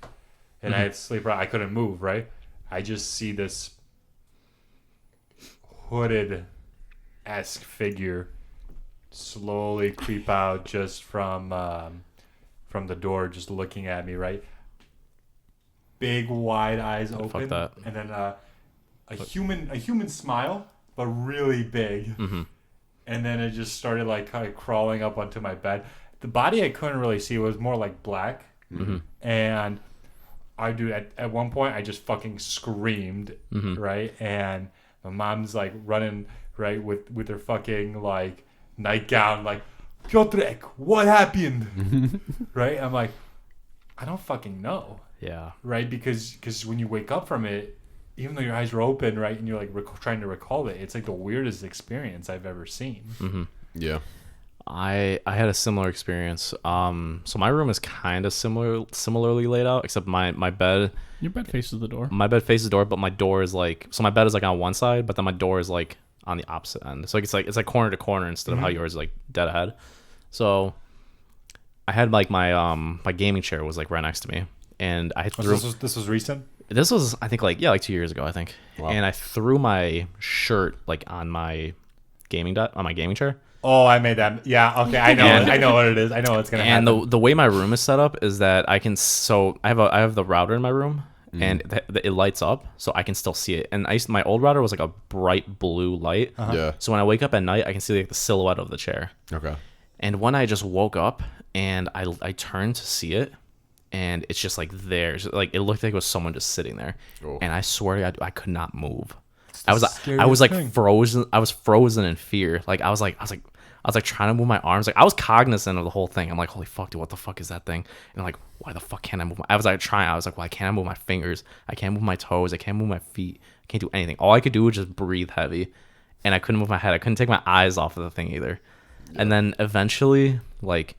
And I had sleep. I couldn't move, right? I just see this hooded-esque figure slowly creep out just from the door, just looking at me, right? Big wide eyes open, fuck that. and then a human smile, but really big. Mm-hmm. And then it just started like kind of crawling up onto my bed. The body I couldn't really see. It was more like black. Mm-hmm. And at one point I just fucking screamed, Mm-hmm. right? And my mom's like running, right, with her fucking like nightgown, like, Piotrek, what happened? Right? I'm like, I don't fucking know, Yeah. right? Because when you wake up from it, even though your eyes were open, right, and you're like trying to recall it, it's like the weirdest experience I've ever seen. Mm-hmm. Yeah. I had a similar experience. So my room is kind of similarly laid out, except my bed. Your bed faces the door. My bed faces the door, but my door is like, so my bed is like on one side, but then my door is like on the opposite end. So it's like corner to corner instead of how yours is like dead ahead. So I had like my gaming chair was like right next to me, and I threw. This was recent. This was I think like 2 years ago I think, Wow. and I threw my shirt like on my gaming chair. Oh, I made that. Yeah, okay, I know. I know what it is. I know what's gonna happen. And the way my room is set up is that I have the router in my room, and it lights up, so I can still see it. And my old router was like a bright blue light. Yeah. So when I wake up at night, I can see like the silhouette of the chair. Okay. And when I just woke up and I turned to see it, and it's just like there, like it looked like it was someone just sitting there. Oh. And I swear to God, I could not move. I was scariest like thing. frozen. I was frozen in fear. Like I was like trying to move my arms. Like I was cognizant of the whole thing. I'm like, holy fuck, dude, what the fuck is that thing? And I'm like, why the fuck can't I move? I was like trying. I was like, why can't I move my fingers? I can't move my toes. I can't move my feet. I can't do anything. All I could do was just breathe heavy, and I couldn't move my head. I couldn't take my eyes off of the thing either. Yeah. And then eventually, like,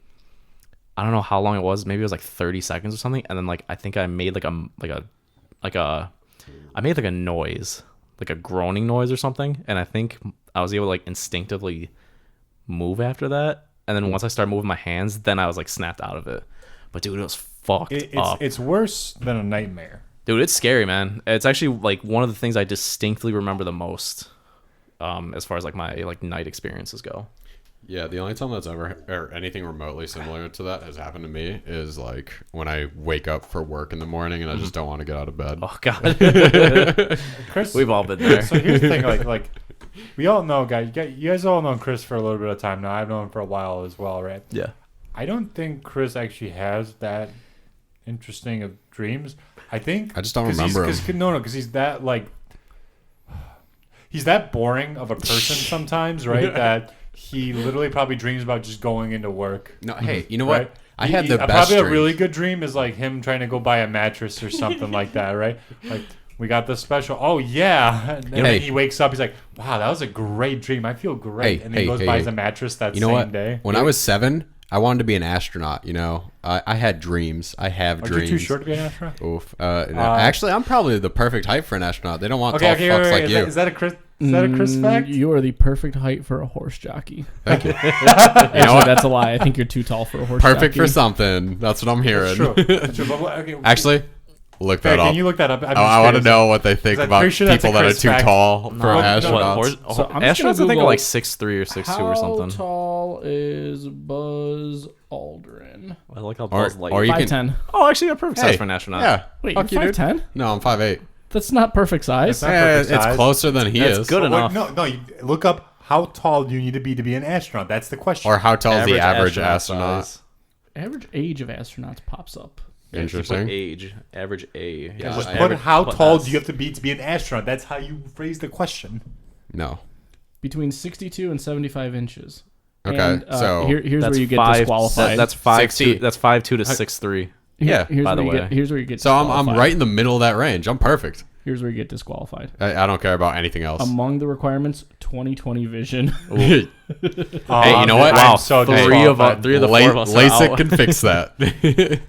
I don't know how long it was. Maybe it was like 30 seconds or something. And then like I think I made I made like a noise, like a groaning noise or something. And I think I was able to like instinctively move after that. And then once I started moving my hands, then I was like snapped out of it. But dude, it was fucked up. It's worse than a nightmare. Dude, it's scary, man. It's actually like one of the things I distinctly remember the most, as far as like my like night experiences go. Yeah, the only time that's ever or anything remotely similar to that has happened to me is like when I wake up for work in the morning and I just don't want to get out of bed. Oh God, Chris, we've all been there. So here's the thing, like we all know, guys. You guys all know Chris for a little bit of time now. I've known him for a while as well, right? Yeah. I don't think Chris actually has that interesting of dreams. I think I just don't remember him. Because he's that like he's that boring of a person sometimes, right? That he literally probably dreams about just going into work. No, hey, you know what? Right? I had the best probably dreams. a really good dream is like him trying to go buy a mattress or something like that, right? Like we got this special. Oh yeah, and then he wakes up. He's like, "Wow, that was a great dream. I feel great." And then he goes buys a mattress that same day. When I was 7, I wanted to be an astronaut. You know, I had dreams. I have Are dreams. you too short to be an astronaut? Oof. No, actually, I'm probably the perfect height for an astronaut. They don't want tall Okay, fucks like is you. Is that a Chris? Is that a Chris fact? You are the perfect height for a horse jockey. Thank you. Actually, that's a lie. I think you're too tall for a horse Perfect jockey. for something. That's what I'm hearing. That's true. That's true. But, okay, Actually, look that up. Can you look that up? I want to know what they think 'Cause I'm about pretty sure that's people a that are Chris too fact. tall for astronauts. So I'm just astronauts, gonna I think, are Google like 6'3" or 6'2" or something. How tall is Buzz Aldrin? I like how Buzz Lightyear. or you can. 5'10". Oh, actually, you're perfect size Hey, for an astronaut. Yeah. Wait, Fuck you're you, dude. 5'10"? No, I'm 5'8". That's not perfect size. That's not Yeah, perfect it's size. closer than he That's is. good enough. No. You look up how tall do you need to be an astronaut. That's the question. Or how tall is the average astronaut? size. Average age of astronauts pops up. Interesting. Age, average A. Yeah, Just I- put how put tall S. do you have to be an astronaut? That's how you phrase the question. No. Between 62 and 75 inches. Okay, And, so here's where you get disqualified. That's 5'2". 60. That's 5'2" to 6'3". Yeah, Here's by the where you way. here's where you get So I'm disqualified. right in the middle of that range. I'm perfect. Here's where you get disqualified. I don't care about anything else. Among the requirements, 20/20 vision. Hey, you know what? I'm so three of disqualified. the four of us are LASIK out. can fix that.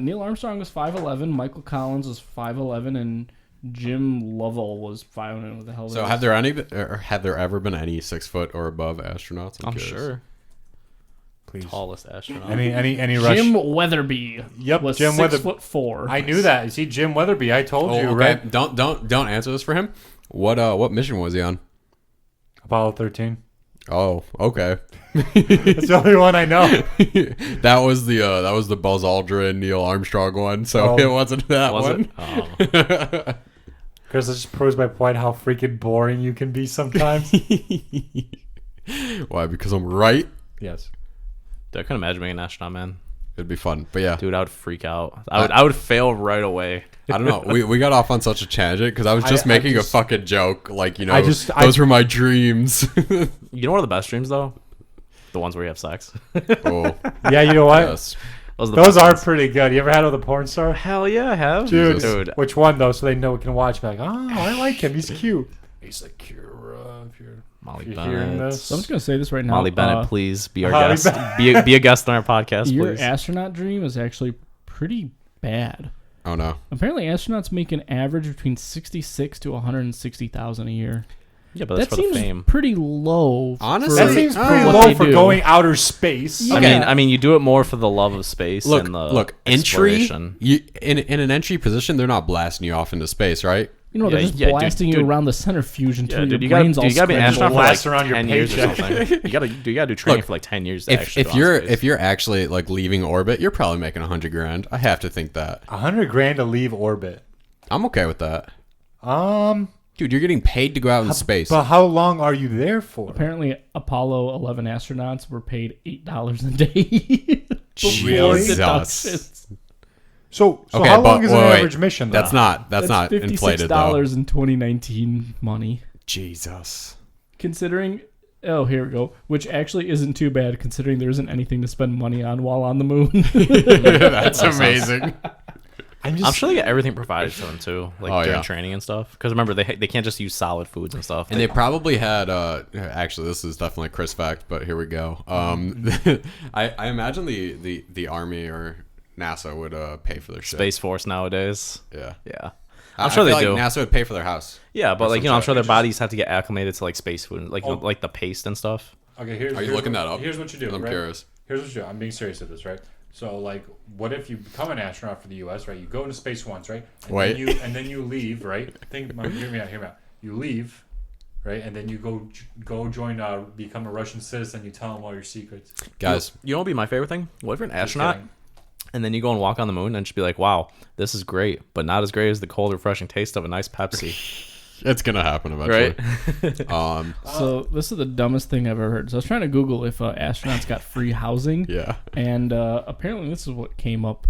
Neil Armstrong was 5'11", Michael Collins was 5'11", and Jim Lovell was 5'11". What the hell? So have there ever been any 6 foot or above astronauts? I'm curious. sure. Please. Tallest astronaut. Any rush? Jim Weatherby. Yep, was Jim 6'4". I knew that. You see, Jim Weatherby. I told Oh, you, okay. right? Don't answer this for him. What mission was he on? Apollo 13. Oh, okay. That's the only one I know. that was the Buzz Aldrin, Neil Armstrong one. So Oh. it wasn't that Was one. it? Oh. Chris, that just proves my point how freaking boring you can be sometimes. Why? Because I'm right. Yes. Dude, I couldn't imagine being an astronaut, man. It'd be fun. But yeah, Dude, I would freak out. I would fail right away. I don't know. We got off on such a tangent because I was just making a fucking joke. Like, you know, those were my dreams. You know what are the best dreams though? The ones where you have sex. Oh, Yeah, you know what? yes. Those are, the Those best are ones. pretty good. You ever had it with a porn star? Hell yeah, I have. Dude, Dude, which one though? So they know we can watch. Like, oh, I like him. He's cute. Sakura, if you're Molly if you're hearing Bennett. this. So I'm just gonna say this right now. Molly Bennett, please be our Molly guest. Be a guest on our podcast, Your please. astronaut dream is actually pretty bad. Oh no. Apparently, astronauts make an average between 66 to 160,000 a year. Yeah, but that's That for the seems fame. pretty low. Honestly, That seems pretty what low they for do. going outer space. Yeah. I mean, you do it more for the love of space Look, and the entry. exploration. You in an entry position, they're not blasting you off into space, right? You know, they're Yeah, just yeah, blasting dude. you around the centrifuge until dude, your brain's all you gotta be an scrambled. astronaut for like Blast around your 10 years or paycheck. something. You gotta do training Look, for like 10 years. To actually If go on you're space. if you're actually like leaving orbit, you're probably making $100,000. I have to think that. $100,000 to leave orbit. I'm okay with that. Um, Dude, you're getting paid to go out in space. but how long are you there for? Apparently, Apollo 11 astronauts were paid $8 a day. before Jesus. deductions. So Okay, how but long is an wait, average mission? That's though? not inflated though. $56 in 2019 money. Jesus. Considering, oh, here we go. Which actually isn't too bad considering there isn't anything to spend money on while on the moon. That's amazing. I'm I'm sure they get everything provided to them too, like Oh, during yeah. training and stuff. Because remember, they can't just use solid foods and stuff. And they probably had actually this is definitely a Chris fact, but here we go. I imagine the army or NASA would pay for their shit. Space Force nowadays. Yeah. Yeah, I'm I'm sure they like do. NASA would pay for their house. Yeah, but Or like some I'm shit. sure their bodies have to get acclimated to like space food, like Oh. like the paste and stuff. Okay, here's. Are you here's looking what- that up? Here's what you do. I'm right? curious. Here's what you do. I'm being serious with this, right? So, like, what if you become an astronaut for the U.S., right? You go into space once, right? And Wait. Then you leave, right? Hear me out. You leave, right? And then you go join, become a Russian citizen. You tell them all your secrets. Guys, You know what would be my favorite thing? What if you're an Just astronaut kidding. and then you go and walk on the moon and just be like, wow, this is great, but not as great as the cold, refreshing taste of a nice Pepsi, it's gonna happen eventually. right? So this is the dumbest thing I've ever heard. So I was trying to Google if astronauts got free housing. Yeah. And apparently this is what came up.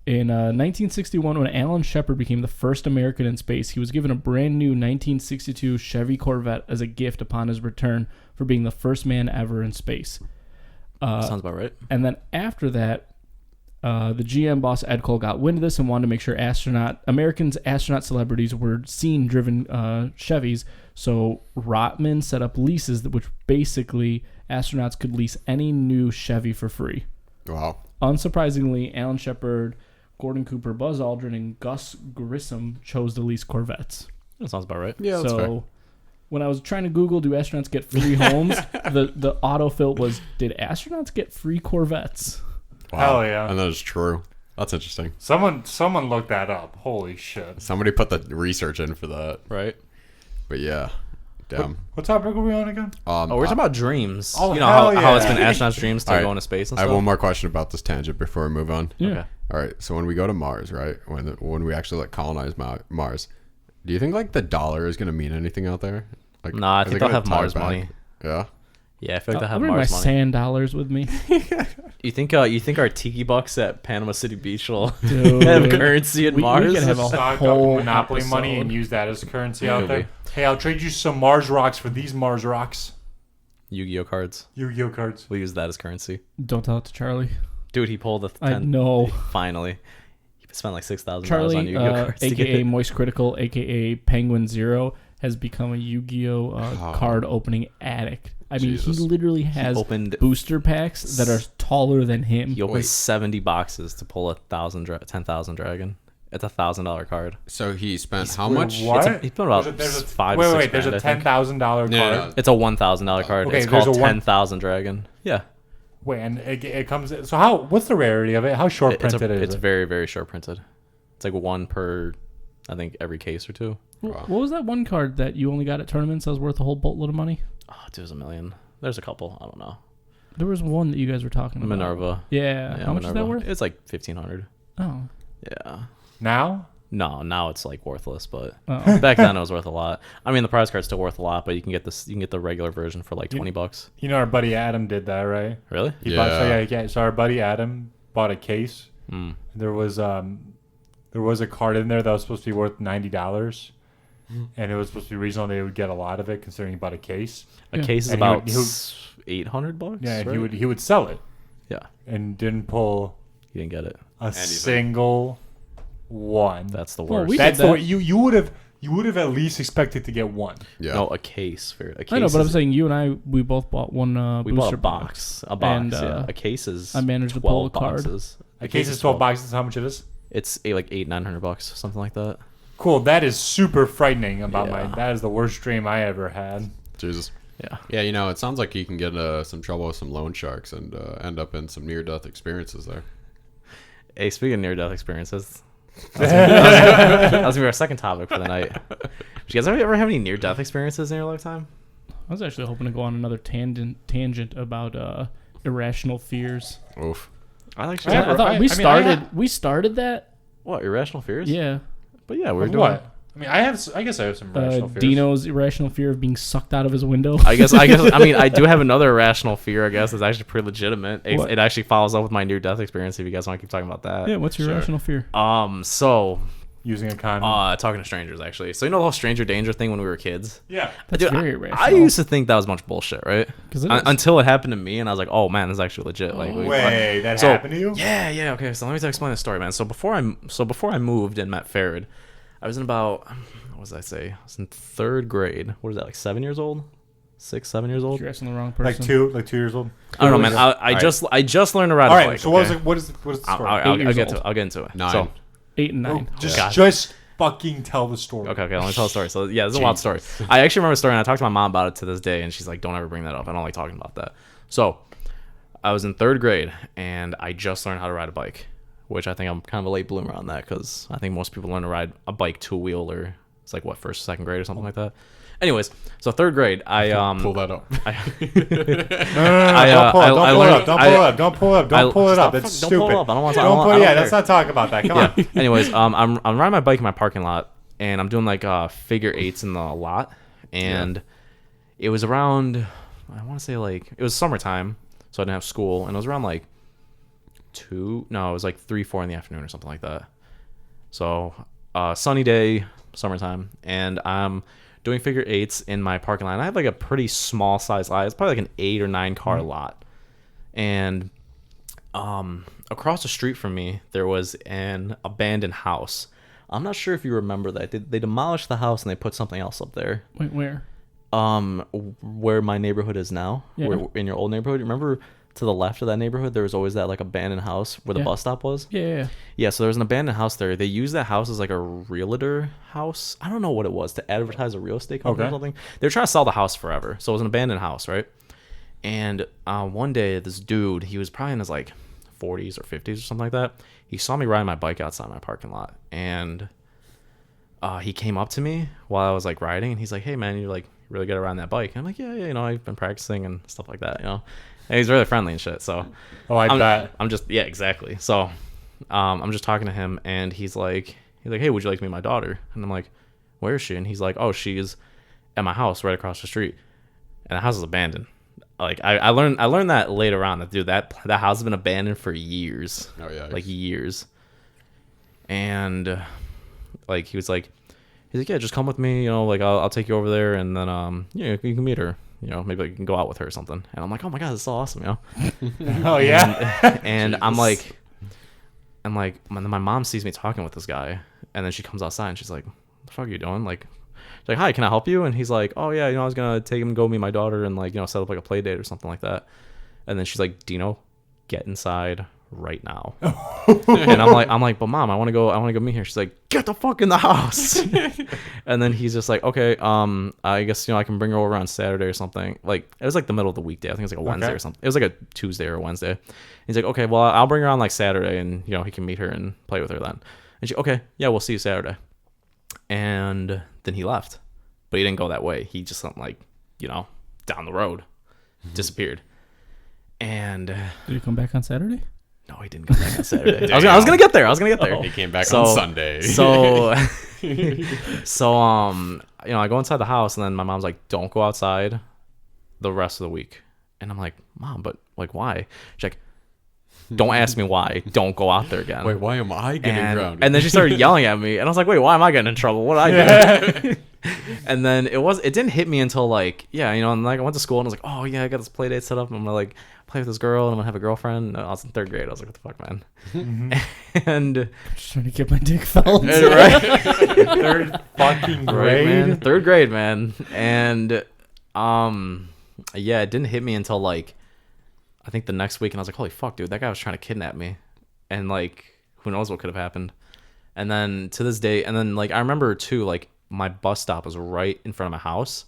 In 1961, when Alan Shepard became the first American in space, he was given a brand new 1962 Chevy Corvette as a gift upon his return for being the first man ever in space. Sounds about right. And then after that, the GM boss Ed Cole got wind of this and wanted to make sure Americans astronaut celebrities were seen driven Chevys. So Rotman set up leases which basically astronauts could lease any new Chevy for free. Wow. Unsurprisingly, Alan Shepard, Gordon Cooper, Buzz Aldrin, and Gus Grissom chose to lease Corvettes. That sounds about right. Yeah, that's so fair. when I was trying to Google, do astronauts get free homes? the autofill was, did astronauts get free Corvettes? Wow. Hell yeah. And that is true. That's interesting. Someone looked that up. Holy shit. Somebody put the research in for that. Right. But yeah. Damn. What topic are we on again? Oh, we're talking about dreams. Oh, you know hell how it's yeah. been astronauts' dreams to All right. go into space and I stuff. have one more question about this tangent before we move on. Yeah. Okay. All right. So when we go to Mars, right? When we actually like colonize Mars, do you think like the dollar is gonna mean anything out there? Like, Nah, I are think they they'll gonna have tie it Mars back? money. Yeah. Yeah, I feel like they'll I'll have bring my Mars money. sand dollars with me. You think our tiki bucks at Panama City Beach will Dude. have currency in We Mars? could have a Stock whole up Monopoly money episode. and use that as currency out Could there. be. Hey, I'll trade you some Mars rocks for these Mars rocks. Yu-Gi-Oh cards. Yu-Gi-Oh cards. We'll use that as currency. Don't tell it to Charlie. Dude, he pulled the I know. Finally. He spent like $6,000 on Charlie, Yu-Gi-Oh cards. to get aka it. Moist Critical, aka Penguin Zero, has become a Yu-Gi-Oh card opening addict. I mean, Jesus. he literally has opened- booster packs that are taller than him. He opened Wait. 70 boxes to pull 10,000 dragon. It's $1,000 card. So he spent how much? What? He spent about There's a 5 wait, to 6 wait. There's grand, a I think. $10,000 card. No. It's a $1,000 card. Okay, It's there's called a one- 10,000 dragon. Yeah. Wait, and it comes. So how? What's the rarity of it? How short printed is It's it? very, very short printed. It's like one per, I think, every case or two. What was that one card that you only got at tournaments that was worth a whole boatload of money? Oh, dude, there's a million. There's a couple. I don't know. There was one that you guys were talking about. Minerva. Yeah. How much is that Minerva. worth? It's like 1,500. Oh. Yeah. Now? No, now it's like worthless, but Oh. back then it was worth a lot. I mean, the prize card's still worth a lot, but you can get this. You can get the regular version for like $20. You know our buddy Adam did that, right? Really? He Yeah. bought, so our buddy Adam bought a case. Mm. There was a card in there that was supposed to be worth $90, and it was supposed to be reasonable. They would get a lot of it considering he bought a case. A Yeah. case is And about he would- $800. Yeah, and right? he would sell it Yeah, and didn't pull you didn't get it. a single one. That's the Well, worst. we That's did the that. way you would have you would have at least expected to get one. Yeah. No, a case. A case I know, but I'm is- saying you and I, we both bought one we booster bought a box. A box, And, yeah. A case is I managed to pull 12 a card. boxes. A case is 12 boxes. How much it is? It's like $800-900, something like that. Cool. That is super frightening about Yeah. That is the worst dream I ever had. Jesus. Yeah. Yeah, you know, it sounds like you can get some trouble with some loan sharks and end up in some near-death experiences there. Hey, speaking of near-death experiences, that was gonna be our second topic for the night. Did you guys ever have any near-death experiences in your lifetime? I was actually hoping to go on another tangent about irrational fears. Oof. I like. I have- I thought I we mean, started. We started that. What, irrational fears? Yeah. But yeah, we're Of doing. what? I mean, I guess I have some irrational fears. Dino's irrational fear of being sucked out of his window. I guess. I mean, I do have another irrational fear. I guess it's actually pretty legitimate. What? It actually follows up with my near-death experience. If you guys want to keep talking about that. Yeah. What's your Sure. irrational fear? So, Using a condom. talking to strangers actually. So you know the whole stranger danger thing when we were kids. yeah. That's Dude, very I irrational. used to think that was much bullshit, right? 'Cause it is. Until it happened to me, and I was like, "Oh man, this is actually legit." Like, Wait, that So- happened to you? yeah. Okay, so let me explain the story, man. So before I moved and met Farid, I was in about what was I say? I was in 3rd grade. What is that? Like 7 years old? 6, 7 years old? You're asking the wrong person. Like 2 years old. I don't know, man. I just learned to ride All a right. bike. So what okay? is the story? I'll 8 years get old. to. I'll get into it. 9. So 8 and 9. Just fucking tell the story. okay. Let me tell the story. So yeah, this is a wild story. I actually remember a story, and I talked to my mom about it to this day, and she's like, "Don't ever bring that up. I don't like talking about that." So I was in 3rd grade, and I just learned how to ride a bike, which I think I'm kind of a late bloomer on that because I think most people learn to ride a bike 2-wheel or it's like what 1st, 2nd grade or something like that. Anyways, so 3rd grade, I Pull that up. No, don't pull it up. That's don't stupid. pull it up. I don't want to. Let's not talk about that. Come on. Anyways, I'm riding my bike in my parking lot, and I'm doing like figure 8s in the lot, and it was around, I want to say like it was summertime, so I didn't have school, and it was around like it was like 3-4 in the afternoon or something like that. So sunny day, summertime, and I'm doing figure 8s in my parking lot. And I have like a pretty small size lot. It's probably like an 8 or 9 car lot, and across the street from me there was an abandoned house. I'm not sure if you remember that they demolished the house and they put something else up there. Wait, where? Where my neighborhood is now. Yeah. Where, in your old neighborhood, remember to the left of that neighborhood there was always that like abandoned house where the Yeah. bus stop was. Yeah. Yeah, so there was an abandoned house there. They used that house as like a realtor house. I don't know what it was, to advertise a real estate company or Okay. something. They were trying to sell the house forever. So it was an abandoned house, right? And one day, this dude, he was probably in his like 40s or 50s or something like that. He saw me riding my bike outside my parking lot. And he came up to me while I was like riding. And he's like, "Hey, man, you like really good at riding that bike?" And I'm like, yeah, you know, I've been practicing and stuff like that, you know. And he's really friendly and shit. So Oh, I bet. I'm just, yeah, exactly. So I'm just talking to him, and he's like, "Hey, would you like to meet my daughter?" And I'm like, "Where is she?" And he's like, "Oh, she's at my house right across the street." And the house is abandoned. Like I learned that later on, that dude, that house has been abandoned for years. Oh yeah. Like years. And like he's like, "Yeah, just come with me, you know, like I'll take you over there, and then yeah, you can meet her. You know, maybe like, you can go out with her or something." And I'm like, "Oh my god, this is so awesome," you know. Oh yeah. And I'm like, and then my mom sees me talking with this guy, and then she comes outside and she's like, "What the fuck are you doing?" Like, she's like, "Hi, can I help you?" And he's like, "Oh yeah, you know, I was gonna take him, go meet my daughter, and like, you know, set up like a play date or something like that." And then she's like, "Dino, get inside right now." And I'm like, "But mom, I want to go meet her." She's like, "Get the fuck in the house." And then he's just like, "Okay, I guess, you know, I can bring her over on Saturday or something." Like, it was like the middle of the weekday. I think it was like a Wednesday Okay. or something. It was like a Tuesday or a Wednesday. He's like, "Okay, well, I'll bring her on like Saturday, and you know, he can meet her and play with her then." And she, "Okay, yeah, we'll see you Saturday." And then he left, but he didn't go that way. He just went like, you know, down the road, disappeared. And Did you come back on Saturday? no, he didn't come back on Saturday. I was gonna get there. He came back So- on Sunday. So, you know, I go inside the house, and then my mom's like, "Don't go outside the rest of the week." And I'm like, "Mom, but like, why?" She's like, "Don't ask me why. Don't go out there again." Wait, why am I getting grounded? And then she started yelling at me, and I was like, "Wait, why am I getting in trouble? What did I do?" And then it didn't hit me until like, yeah, you know, and like I went to school and I was like, "Oh yeah, I got this play date set up." And I'm like, play with this girl and I'm gonna have a girlfriend. No, I was in 3rd grade. I was like, what the fuck, man? And Just trying to get my dick felt. right, 3rd fucking right, grade. man, 3rd grade, man. And yeah, it didn't hit me until like I think the next week, and I was like, holy fuck, dude, that guy was trying to kidnap me, and like who knows what could have happened. And then to this day, and then like I remember too, like my bus stop was right in front of my house,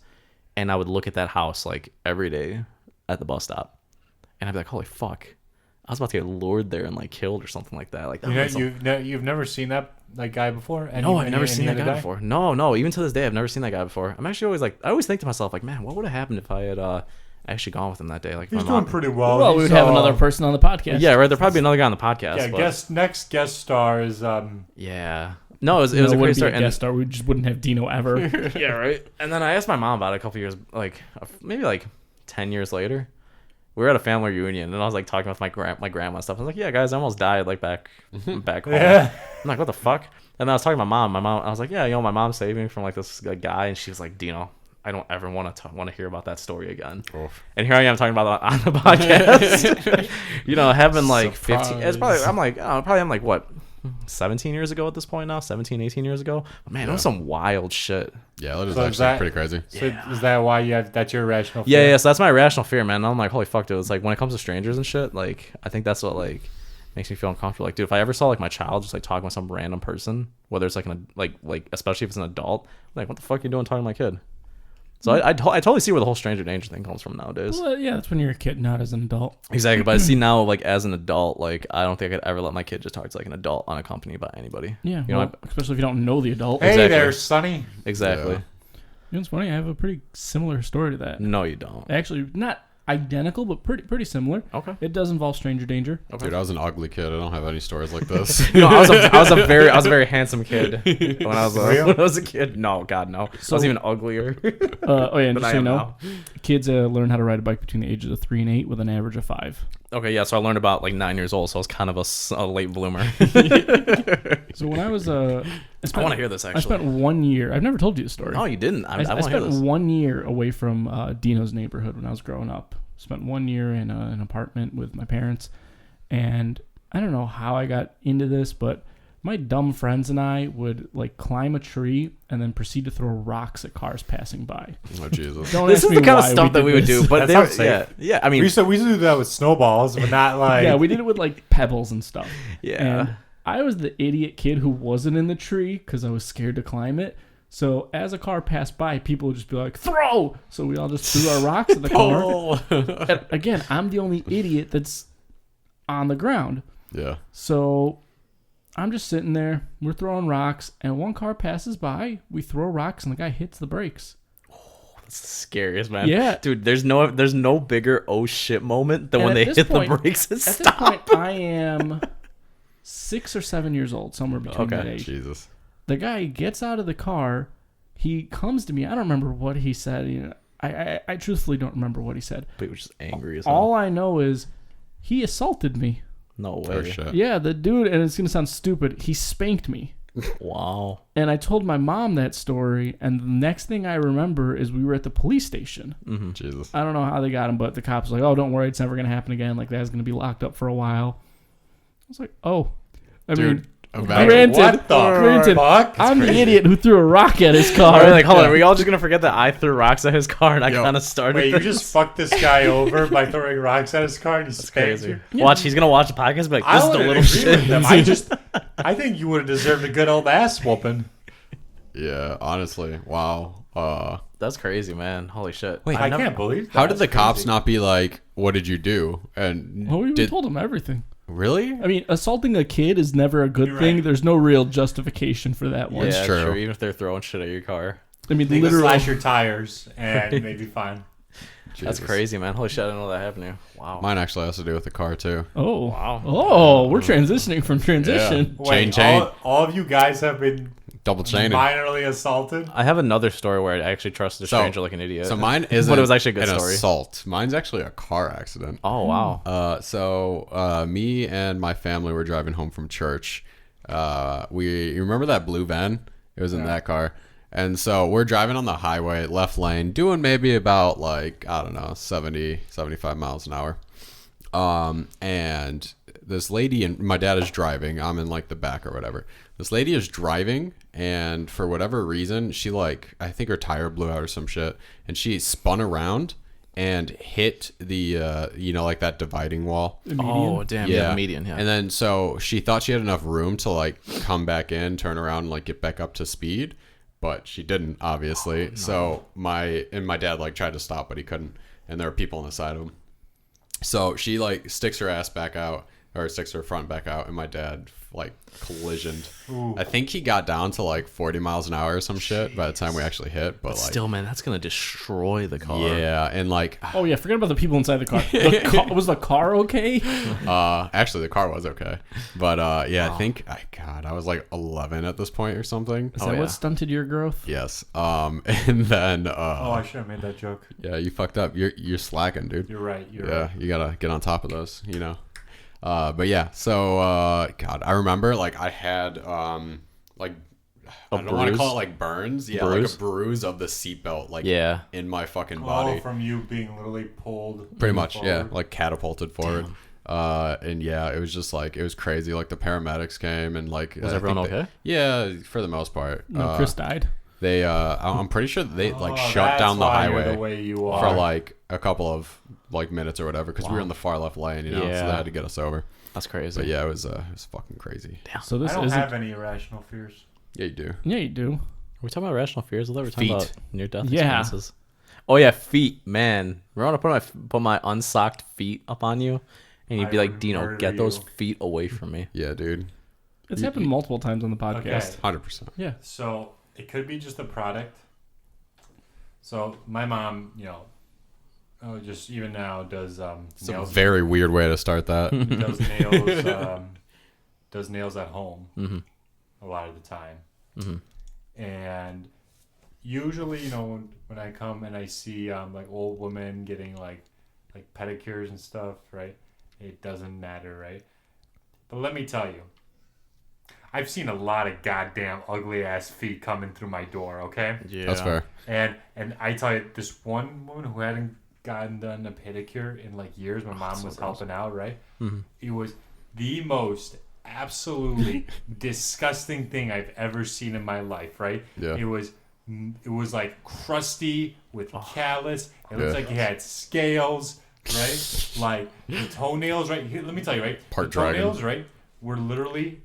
and I would look at that house like every day at the bus stop, and I'd be like, holy fuck, I was about to get lured there and like killed or something like that. Like that You've never seen that guy before? No, I've never seen that guy before. No, even to this day, I've never seen that guy before. I'm actually always like, I always think to myself like, man, what would have happened if I had actually gone with him that day? Like, He's doing pretty well. Well, we would have another person on the podcast. Yeah, right. There'd probably be another guy on the podcast. Yeah, but next guest star is yeah. No, it was a wouldn't crazy be story. a guest star. We just wouldn't have Dino ever. Yeah, right. And then I asked my mom about it a couple years, like maybe like 10 years later. We were at a family reunion, and I was like talking with my grandma and stuff. I was like, "Yeah, guys, I almost died like back home." Yeah. I'm like, "What the fuck?" And then I was talking to my mom. I was like, "Yeah, my mom saved me from like this guy," and she was like, "Dino, I don't ever want to hear about that story again." Oof. And here I am talking about it on the podcast. Having like 15. It's probably I'm like what, 17 years ago at this point now, 17, 18 years ago. But man, it was some wild shit. Yeah, that is So is actually that- pretty crazy. So is that why that's your irrational fear? Yeah, so that's my irrational fear, man. And I'm like, holy fuck, dude. It's like when it comes to strangers and shit, like I think that's what like makes me feel uncomfortable. Like, dude, if I ever saw like my child just like talking with some random person, whether it's like like especially if it's an adult, I'm like, what the fuck are you doing talking to my kid? So I totally see where the whole stranger danger thing comes from nowadays. Well, yeah, that's when you're a kid, not as an adult. Exactly, but I see now like as an adult, like I don't think I could ever let my kid just talk to like an adult unaccompanied by anybody. Yeah, You know, especially if you don't know the adult. Hey Exactly. there, Sonny. Exactly. Yeah. You know, it's funny. I have a pretty similar story to that. No, you don't. Actually, not identical, but pretty similar. Okay. It does involve stranger danger. Dude, I was an ugly kid. I don't have any stories like this. No, I was a very handsome kid when I Real? was a kid. No, God, no. I was even uglier. Oh yeah, and than just I so you am know, now. kids learn how to ride a bike between the ages of 3 and 8 with an average of 5. Okay, yeah. So I learned about like 9 years old, so I was kind of a late bloomer. So when I was I want to hear this I actually. spent 1 year. I've never told you the story. No, you didn't. I I want to hear spent this. 1 year away from Dino's neighborhood when I was growing up. Spent 1 year in an apartment with my parents, and I don't know how I got into this, but my dumb friends and I would like climb a tree and then proceed to throw rocks at cars passing by. Oh, Jesus. Don't This ask is me the kind of why stuff that did we would this. do, but That they were, sounds safe. yeah. I mean, We used to do that with snowballs, but not like Yeah, we did it with like pebbles and stuff. yeah. And I was the idiot kid who wasn't in the tree because I was scared to climb it. So as a car passed by, people would just be like, throw! So we all just threw our rocks at the car. And again, I'm the only idiot that's on the ground. Yeah. So I'm just sitting there. We're throwing rocks, and one car passes by. We throw rocks, and the guy hits the brakes. That's the scariest, man. Yeah. Dude, there's no bigger oh shit moment than And when at they this hit point- the brakes and At this stop. point, I am 6 or 7 years old, somewhere between Okay. that age. Jesus. The guy gets out of the car. He comes to me. I don't remember what he said. You know, I truthfully don't remember what he said. But he was just angry as All hell. I know is he assaulted me. No Oh, way. shit. Yeah, the dude, and it's going to sound stupid, he spanked me. Wow. And I told my mom that story, and the next thing I remember is we were at the police station. Jesus. I don't know how they got him, but the cops were like, oh, don't worry, it's never going to happen again. Like, that guy's going to be locked up for a while. I was like, oh. I Dude, mean, imagine- what the granted, fuck? I'm the idiot who threw a rock at his car. All right, like, hold on. Are we all just going to forget that I threw rocks at his car and I Yo. kind of started Wait, you this? just fucked this guy over by throwing rocks at his car and he spanked Crazy. you? Watch, he's going to watch the podcast and be like, I this is the wouldn't little agree shit. with them. I think you would have deserved a good old ass whooping. Yeah, honestly. Wow. That's crazy, man. Holy shit. I can't believe that. How did the That's cops crazy. not be like, what did you do? And Well, we did, told him everything. really? I mean, assaulting a kid is never a good You're thing. right. There's no real justification for that one. It's Yeah, true. true. Even if they're throwing shit at your car. I mean, They could literally. slash your tires and maybe fine. That's Jesus. crazy, man. Holy shit, I didn't know that happened to you. Wow. Mine actually has to do with the car, too. Oh. Wow. Oh, we're transitioning from transition. Wait, Chain. all of you guys have been Double chaining. minorly assaulted? I have another story where I actually trusted a So- stranger like an idiot. So mine isn't But it was actually a good an story. assault. Mine's actually a car accident. Oh, wow. So me and my family were driving home from church. You remember that blue van? It was in that car. And so we're driving on the highway, left lane, doing maybe about like, I don't know, 70, 75 miles an hour. And this lady and my dad is driving. I'm in like the back or whatever. This lady is driving, and for whatever reason, she like I think her tire blew out or some shit, and she spun around and hit the like that dividing wall. The median? Oh damn! Yeah, the median. Yeah. And then so she thought she had enough room to like come back in, turn around, and like get back up to speed, but she didn't obviously. No. So my dad like tried to stop, but he couldn't, and there were people on the side of him. So she like sticks her ass back out, or sticks her front back out, and my dad like collisioned. Ooh. I think he got down to like 40 miles an hour or some shit by the time we actually hit. But like, still, man, that's gonna destroy the car. Yeah, and like, oh yeah, forget about the people inside the car. Was the car okay? Actually, the car was okay, but yeah, I think I was like 11 at this point or something. Is that what stunted your growth? Yes. And then I should have made that joke. Yeah, you fucked up. You're slacking, dude. You're right. Yeah, you gotta get on top of those. But yeah, so God, I remember like I had like I don't want to call it like burns, like a bruise of the seatbelt, like in my fucking body. From you being literally pulled. Pretty much, forward. like catapulted forward. And yeah, it was just like it was crazy. Like the paramedics came and like was everyone okay? Yeah, for the most part. No, Chris died. They I'm pretty sure they like shut down the highway the way you are. for like a couple of like minutes or whatever because we were in the far left lane, so they had to get us over. That's crazy. But yeah, it was fucking crazy. Damn. So this I don't have any irrational fears. Yeah, you do. Yeah, you do. Are we talking about irrational fears? I thought we were talking about near-death experiences. Oh yeah, feet, man. Remember when I put my unsocked feet up on you, and you'd be like, Dino, get those feet away from me. Yeah, dude. It's happened multiple times on the podcast. 100%. Yeah. So it could be just a product. So my mom, just even now does It's nails. a very weird way to start that. Does nails. Does nails at home a lot of the time, and usually, when I come and I see like old women getting like pedicures and stuff, right? It doesn't matter, right? But let me tell you, I've seen a lot of goddamn ugly ass feet coming through my door. Okay, Yeah, That's fair. and I tell you, this one woman who hadn't gotten done a pedicure in like years, my mom was helping out, right? It was the most absolutely disgusting thing I've ever seen in my life, right? Yeah. It was like crusty with callus. It looks like it had scales, right? Like the toenails, right? Here, let me tell you, right? Part the toenails, dragon. right, were literally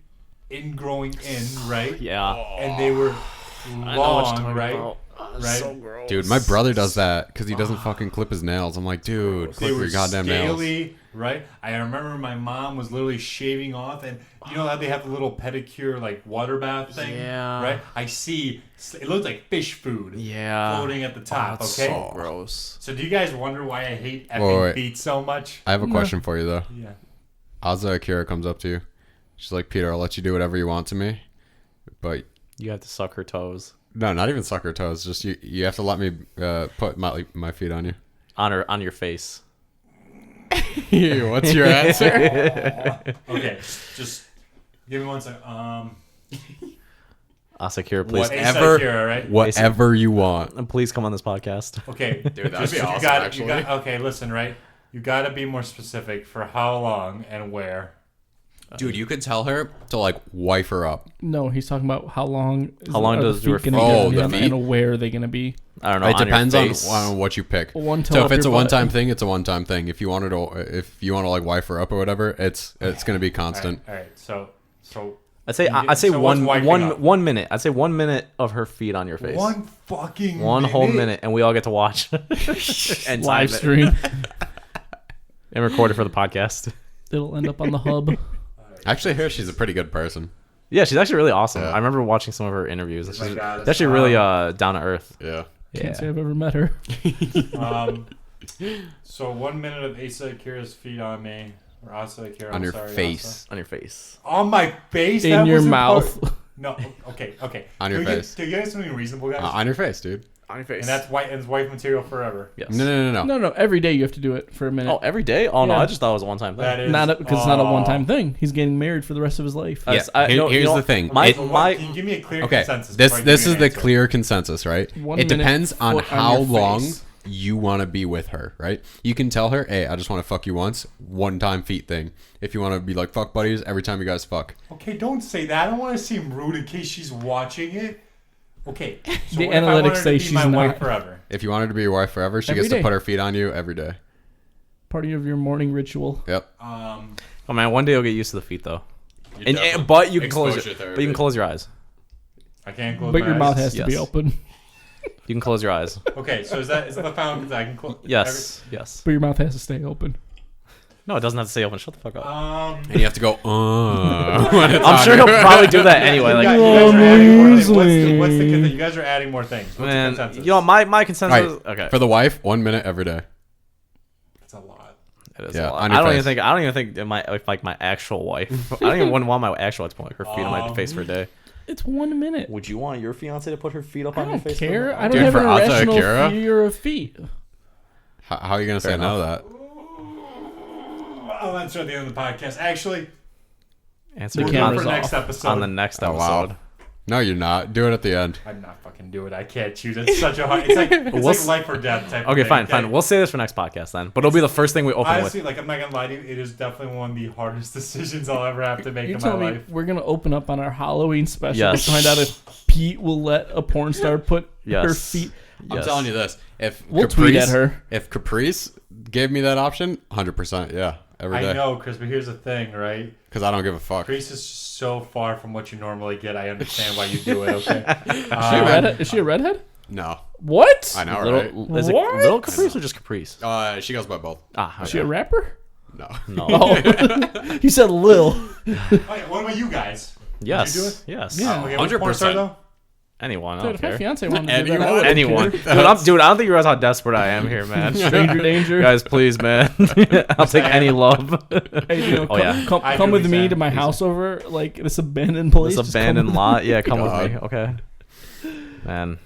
ingrowing in, right? Yeah. And they were long, right? Right? So gross. Dude, my brother does that because he doesn't fucking clip his nails. I'm like, dude, clip your goddamn scaly, nails. Right? I remember my mom was literally shaving off, and you know how they have the little pedicure, like water bath thing? Yeah. Right? I see, it looks like fish food floating at the top, that's okay? so gross. So do you guys wonder why I hate effing feet so much? I have a question for you, though. Yeah. Asa Akira comes up to you. She's like, Peter, I'll let you do whatever you want to me, but... You have to suck her toes. No, not even suck her toes. Just you have to let me put my feet on you. On your face. What's your answer? Okay, just give me one second. Asakura, please. Whatever you want. And please come on this podcast. Okay, dude, that'd be awesome. Actually, okay, listen, right? You got to be more specific for how long and where. Dude, you could tell her to like wife her up. No, he's talking about how long. Does your feet? And where are they gonna be? I don't know. It depends on what you pick. So if it's a one-time thing, it's a one-time thing. If you want to like wife her up or whatever, it's gonna be constant. All right. So. I'd say so one minute. I'd say 1 minute of her feet on your face. One whole minute, and we all get to watch and live stream and record it for the podcast. It'll end up on the hub. Actually, I hear she's a pretty good person. Yeah, she's actually really awesome. Yeah. I remember watching some of her interviews. She's actually really down to earth. Yeah. Can't say I've ever met her. So 1 minute of Asa Akira's feet on me. Or Asa Akira, on your face. Asa. On your face. On my face? In your mouth. No, okay. On your face. Can you get something reasonable, guys? On your face, dude. On your face. And that's white, and it's wife material forever. Yes. No. Every day you have to do it for a minute. Oh, every day? Oh, no, Yeah. I just thought it was a one-time thing. That is Because it's not a one-time thing. He's getting married for the rest of his life. Here's the thing. Can you give me a clear consensus? This is the clear consensus, right? 1 It minute, depends on foot how your long. face. you want to be with her, right? You can tell her, hey, I just want to fuck you once, one-time feet thing. If you want to be like fuck buddies every time you guys fuck. Okay, don't say that. I don't want to seem rude in case she's watching it. Okay, so The what if I analytics want her to say be she's my wife not. forever? If you want her to be your wife forever, she Every gets day. to put her feet on you every day. Part of your morning ritual. Yep. Oh man, one day you'll get used to the feet though. But you can close your eyes. I can't close But my your eyes. mouth has to be Yes. open. You can close your eyes. Okay, so is that the found because I can close? Yes. But your mouth has to stay open. No, it doesn't have to stay open. Shut the fuck up. And you have to go, when it's I'm on sure you. he'll probably do that anyway. You Like, guys are adding more things. amazing. What's the consensus? You guys are adding more things. What's the man, consensus? you know, my All consensus. right, Okay, for the wife, 1 minute every day. That's a lot. it is Yeah, a lot. on your I don't face. even think if like my actual wife. I don't even want my actual wife to put like her feet on my face for a day. It's 1 minute. Would you want your fiance to put her feet up I on your don't face? care. I don't Dude, have for an Asa irrational Akira? fear of feet. How are you going to say Fair no to that? I'll answer at the end of the podcast. Actually, Answer The we'll your go camera's for off. next episode. on the next Oh, wow. episode. No, you're not. Do it at the end. I'm not fucking do it. I can't choose. It's such a hard. It's like We'll life or death type. Okay, of fine, thing. fine. We'll say this for next podcast then. But it'll be the first thing we open Honestly, with. like I'm not gonna lie to you, it is definitely one of the hardest decisions I'll ever have to make You're in my telling me life. we're gonna open up on our Halloween special Yes. to find out if Pete will let a porn star put her Yes. feet. I'm Yes. telling you this. If We'll tweet at her. If Caprice gave me that option, 100%, yeah, every day. I know, Chris, but here's the thing, right? Because I don't give a fuck. Greece is so far from what you normally get. I understand why you do it. Okay. Is she a redhead? No. What? I know, Little, right? is it What? little Caprice or just Caprice? She goes by both. Ah, Is she a okay. rapper? No. No. Oh, you said Lil. Okay, what about you guys? Yes. Would you do it? Yes. Yeah. Okay, which porn star, 100%. though? Anyone. I Dude, don't if my care. fiance wanted to do that, I Anyone? wouldn't Anyone. care. Dude, I don't think you realize how desperate I am here, man. Stranger danger. Guys, please, man. I'll take any love. Hey, you know, Oh, yeah. come I come do with what me he's to my saying. house over like this abandoned place. This Just come abandoned with me. lot. Yeah, come with God. me. Okay. Man.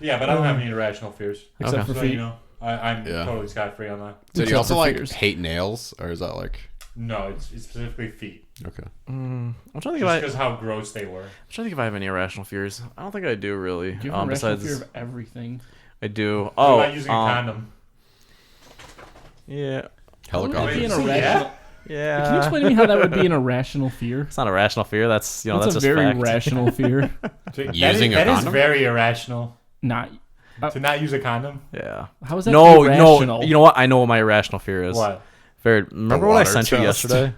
Yeah, but I don't have any irrational fears. Except Okay. for So, feet. you know, I'm Yeah. totally scot-free on that. So do you Except also for like fears. hate nails? Or is that like... No, it's specifically feet. Okay. I'm trying to think Just if because how gross they were. I have any irrational fears. I don't think I do really. Do you have a rational Besides, fear of everything? I do. What Oh, about using a condom? yeah, Helicopter. That'd be an So, irrational. yeah. Can you explain to me how that would be an irrational fear? It's not a rational fear. That's That's that's a just very fact. rational fear. Using a that is condom? very irrational. Not. To not use a condom? Yeah. How is that No, irrational? no. You know what? I know what my irrational fear is. What? Farid, remember what I water sent you test. yesterday?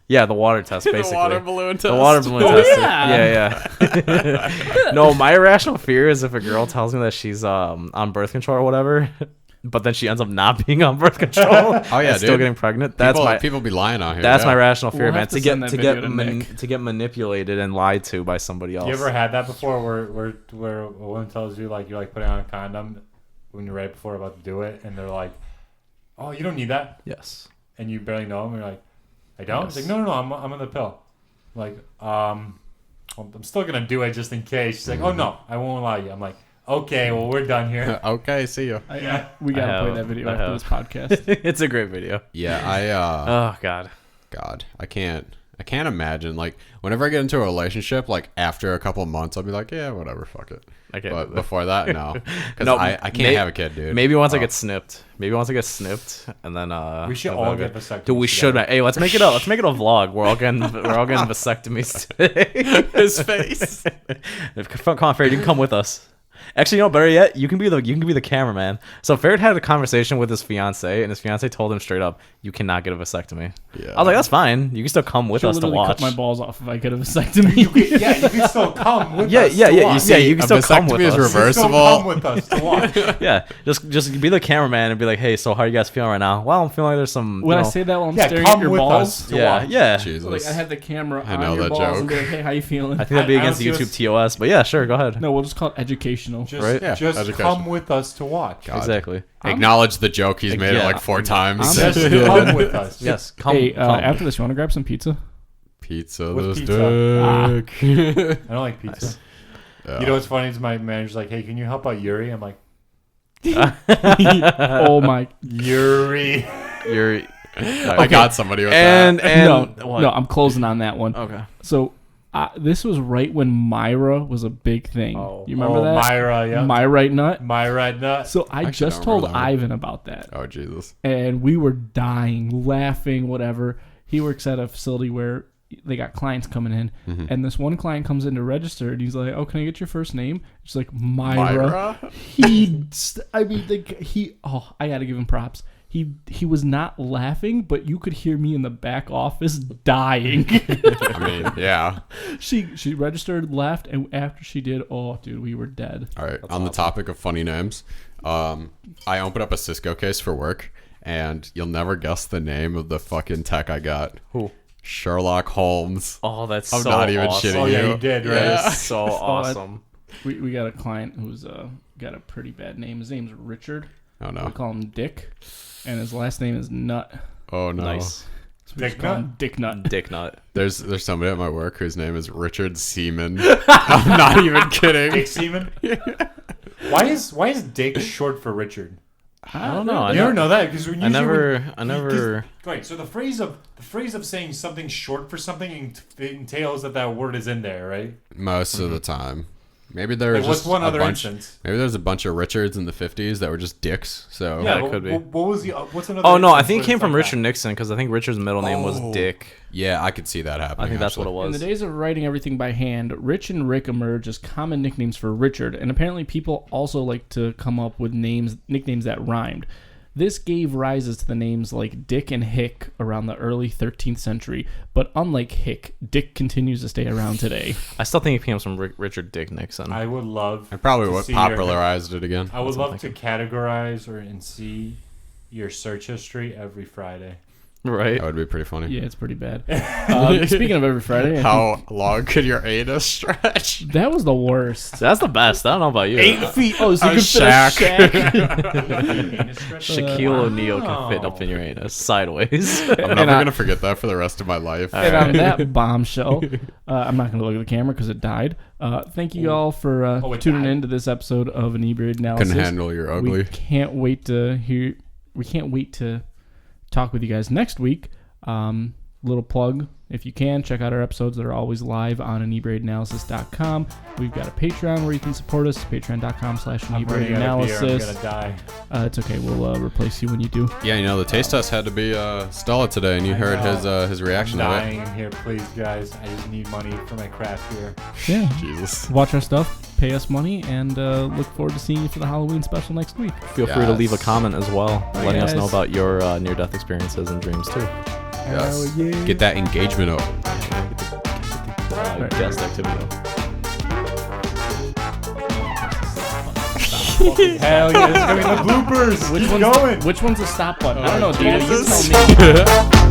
Yeah, the water test, basically. The water balloon test. The water balloon Oh, test. yeah. Yeah. No, my irrational fear is if a girl tells me that she's on birth control or whatever, but then she ends up not being on birth control. Oh, yeah, and still dude. getting pregnant. That's People be lying out here. that's yeah. my rational fear, We'll man. have to To get send that to video get to Nick. to get manipulated and lied to by somebody else. You ever had that before where a woman tells you like you're like putting on a condom when you're right before about to do it and they're like, oh, you don't need that, Yes. and you barely know them and you're like, I don't? Yes. It's like, no, I'm on the pill. Like, I'm still gonna do it just in case. She's like, oh no, I won't allow you. I'm like, okay, well we're done here. Okay, see you. Yeah. We gotta I play have- that video I after have. this podcast. It's a great video. Yeah, Oh God. God, I can't imagine, like, whenever I get into a relationship, like, after a couple of months, I'll be like, yeah, whatever, fuck it. Okay. But before that, no. Because No, I can't have a kid, dude. Maybe once I Oh. get snipped. Maybe once I get snipped, and then We should I'll all go- get vasectomies. Dude, we should. together. Hey, let's make it a vlog. We're all getting vasectomies today. His face. Come on, Farid, you can come with us. Actually, you know, better yet, you can be the cameraman. So Farid had a conversation with his fiance, and his fiance told him straight up, "You cannot get a vasectomy." Yeah. I was like, "That's fine. You can still come with She'll us to literally watch." cut my balls off if I get a vasectomy. Yeah, you can still come with Yeah, us. yeah, to yeah. watch. You can a still come with vasectomy is us. You can still reversible. come with us to watch. Yeah, just be the cameraman and be like, "Hey, so how are you guys feeling right now?" Well, I'm feeling like there's some. When you I know, say that while I'm Yeah, staring come at your with balls, us to yeah, watch. yeah. Jesus. like I have the camera I on know your that balls and joke. be like, "Hey, how you feeling?" I think that'd be I against the honestly YouTube TOS, but yeah, sure, go ahead. No, we'll just call it educational. Just, Right? Yeah, just education. come with us to watch. God. Exactly. Acknowledge the joke he's made it Yeah. like 4 times. I'm Just good. come with us. Yes, come. Hey, come. after this, you want to grab some pizza? Pizza With this pizza. dick. I don't like pizza. Yeah. You know what's funny is my manager's like, hey, can you help out Yuri? I'm like, Oh my! Yuri. You're. I got somebody with And no, what? no, I'm closing on that one. Okay. So This was right when Myra was a big thing. Oh. You remember that? Myra, yeah. My right nut. My red nut. So I Actually, just don't told remember that one. Ivan about that. Oh Jesus. And we were dying, laughing, whatever. He works at a facility where they got clients coming in, and this one client comes in to register, and he's like, "Oh, can I get your first name?" She's like, Myra. I gotta give him props. He was not laughing, but you could hear me in the back office dying. I mean, yeah. She registered, left, and after she did, oh, dude, we were dead. All right. On the topic of funny names, I opened up a Cisco case for work, and you'll never guess the name of the fucking tech I got. Who? Sherlock Holmes. Oh, that's I'm so not even awesome. shitting Oh, yeah, you. you did, right? Yeah. That is so awesome. We got a client who's got a pretty bad name. His name's Richard. Oh We no. call him Dick, and his last name is Nut. Oh no. Nice. So we just call him Dick Nut. Dick nut. There's somebody at my work whose name is Richard Seaman. I'm not even kidding. Dick Seaman? Why is Dick short for Richard? I don't know. You ever know that? Because I never. Wait, so the phrase of saying something short for something entails that word is in there, right? Most of the time. Maybe there was Like, what's just one a other bunch. instance? Maybe there's a bunch of Richards in the 50s that were just dicks. So Yeah, but it could be. What was the? What's another? Oh no, I instance think where it came it's from like Richard Nixon because I think Richard's middle name was Oh. Dick. yeah, I could see that happening. I think that's what it actually. In the was. days of writing everything by hand, Rich and Rick emerged as common nicknames for Richard, and apparently people also like to come up with nicknames that rhymed. This gave rises to the names like Dick and Hick around the early 13th century, but unlike Hick, Dick continues to stay around today. I still think it came from Richard Dick Nixon. I would love. And probably to what see popularized it again. I would That's what I'm love to categorize and see your search history every Friday. right? That would be pretty funny. Yeah, it's pretty bad. Speaking of every Friday, I How long could your anus stretch? think that was the worst. That's the best. I don't know about you. 8 feet. Oh, so A you could fit a shack. Shaquille O'Neal can fit up in your anus sideways. I'm never gonna forget that for the rest of my life. And on that bombshell, I'm not going to look at the camera because it died. Thank you all for it tuning died. in to this episode of Inebriated Analysis. Couldn't handle your ugly. We can't wait to hear. We can't wait to talk with you guys next week. Little plug, if you can, check out our episodes that are always live on inebriatedanalysis.com. We've got a Patreon where you can support us, I'm already out of beer. I'm patreon.com/inebriatedanalysis. gonna die. It's okay, we'll replace you when you do. Yeah, you know the taste test had to be Stella today, and you I heard know. his reaction I'm to it. dying in here, please, guys. I just need money for my craft beer. Yeah, Jesus. watch our stuff, pay us money, and look forward to seeing you for the Halloween special next week. Feel free to leave a Yes. comment as well, Bye, letting us know guys. about your near-death experiences and dreams too. Yes. Hell yeah. Get that engagement up. Guest activity. Hell yeah, this is gonna be the bloopers. Which Keep one's going. Which one's the stop button? I don't know, Oh, Dino. You Jesus. tell me.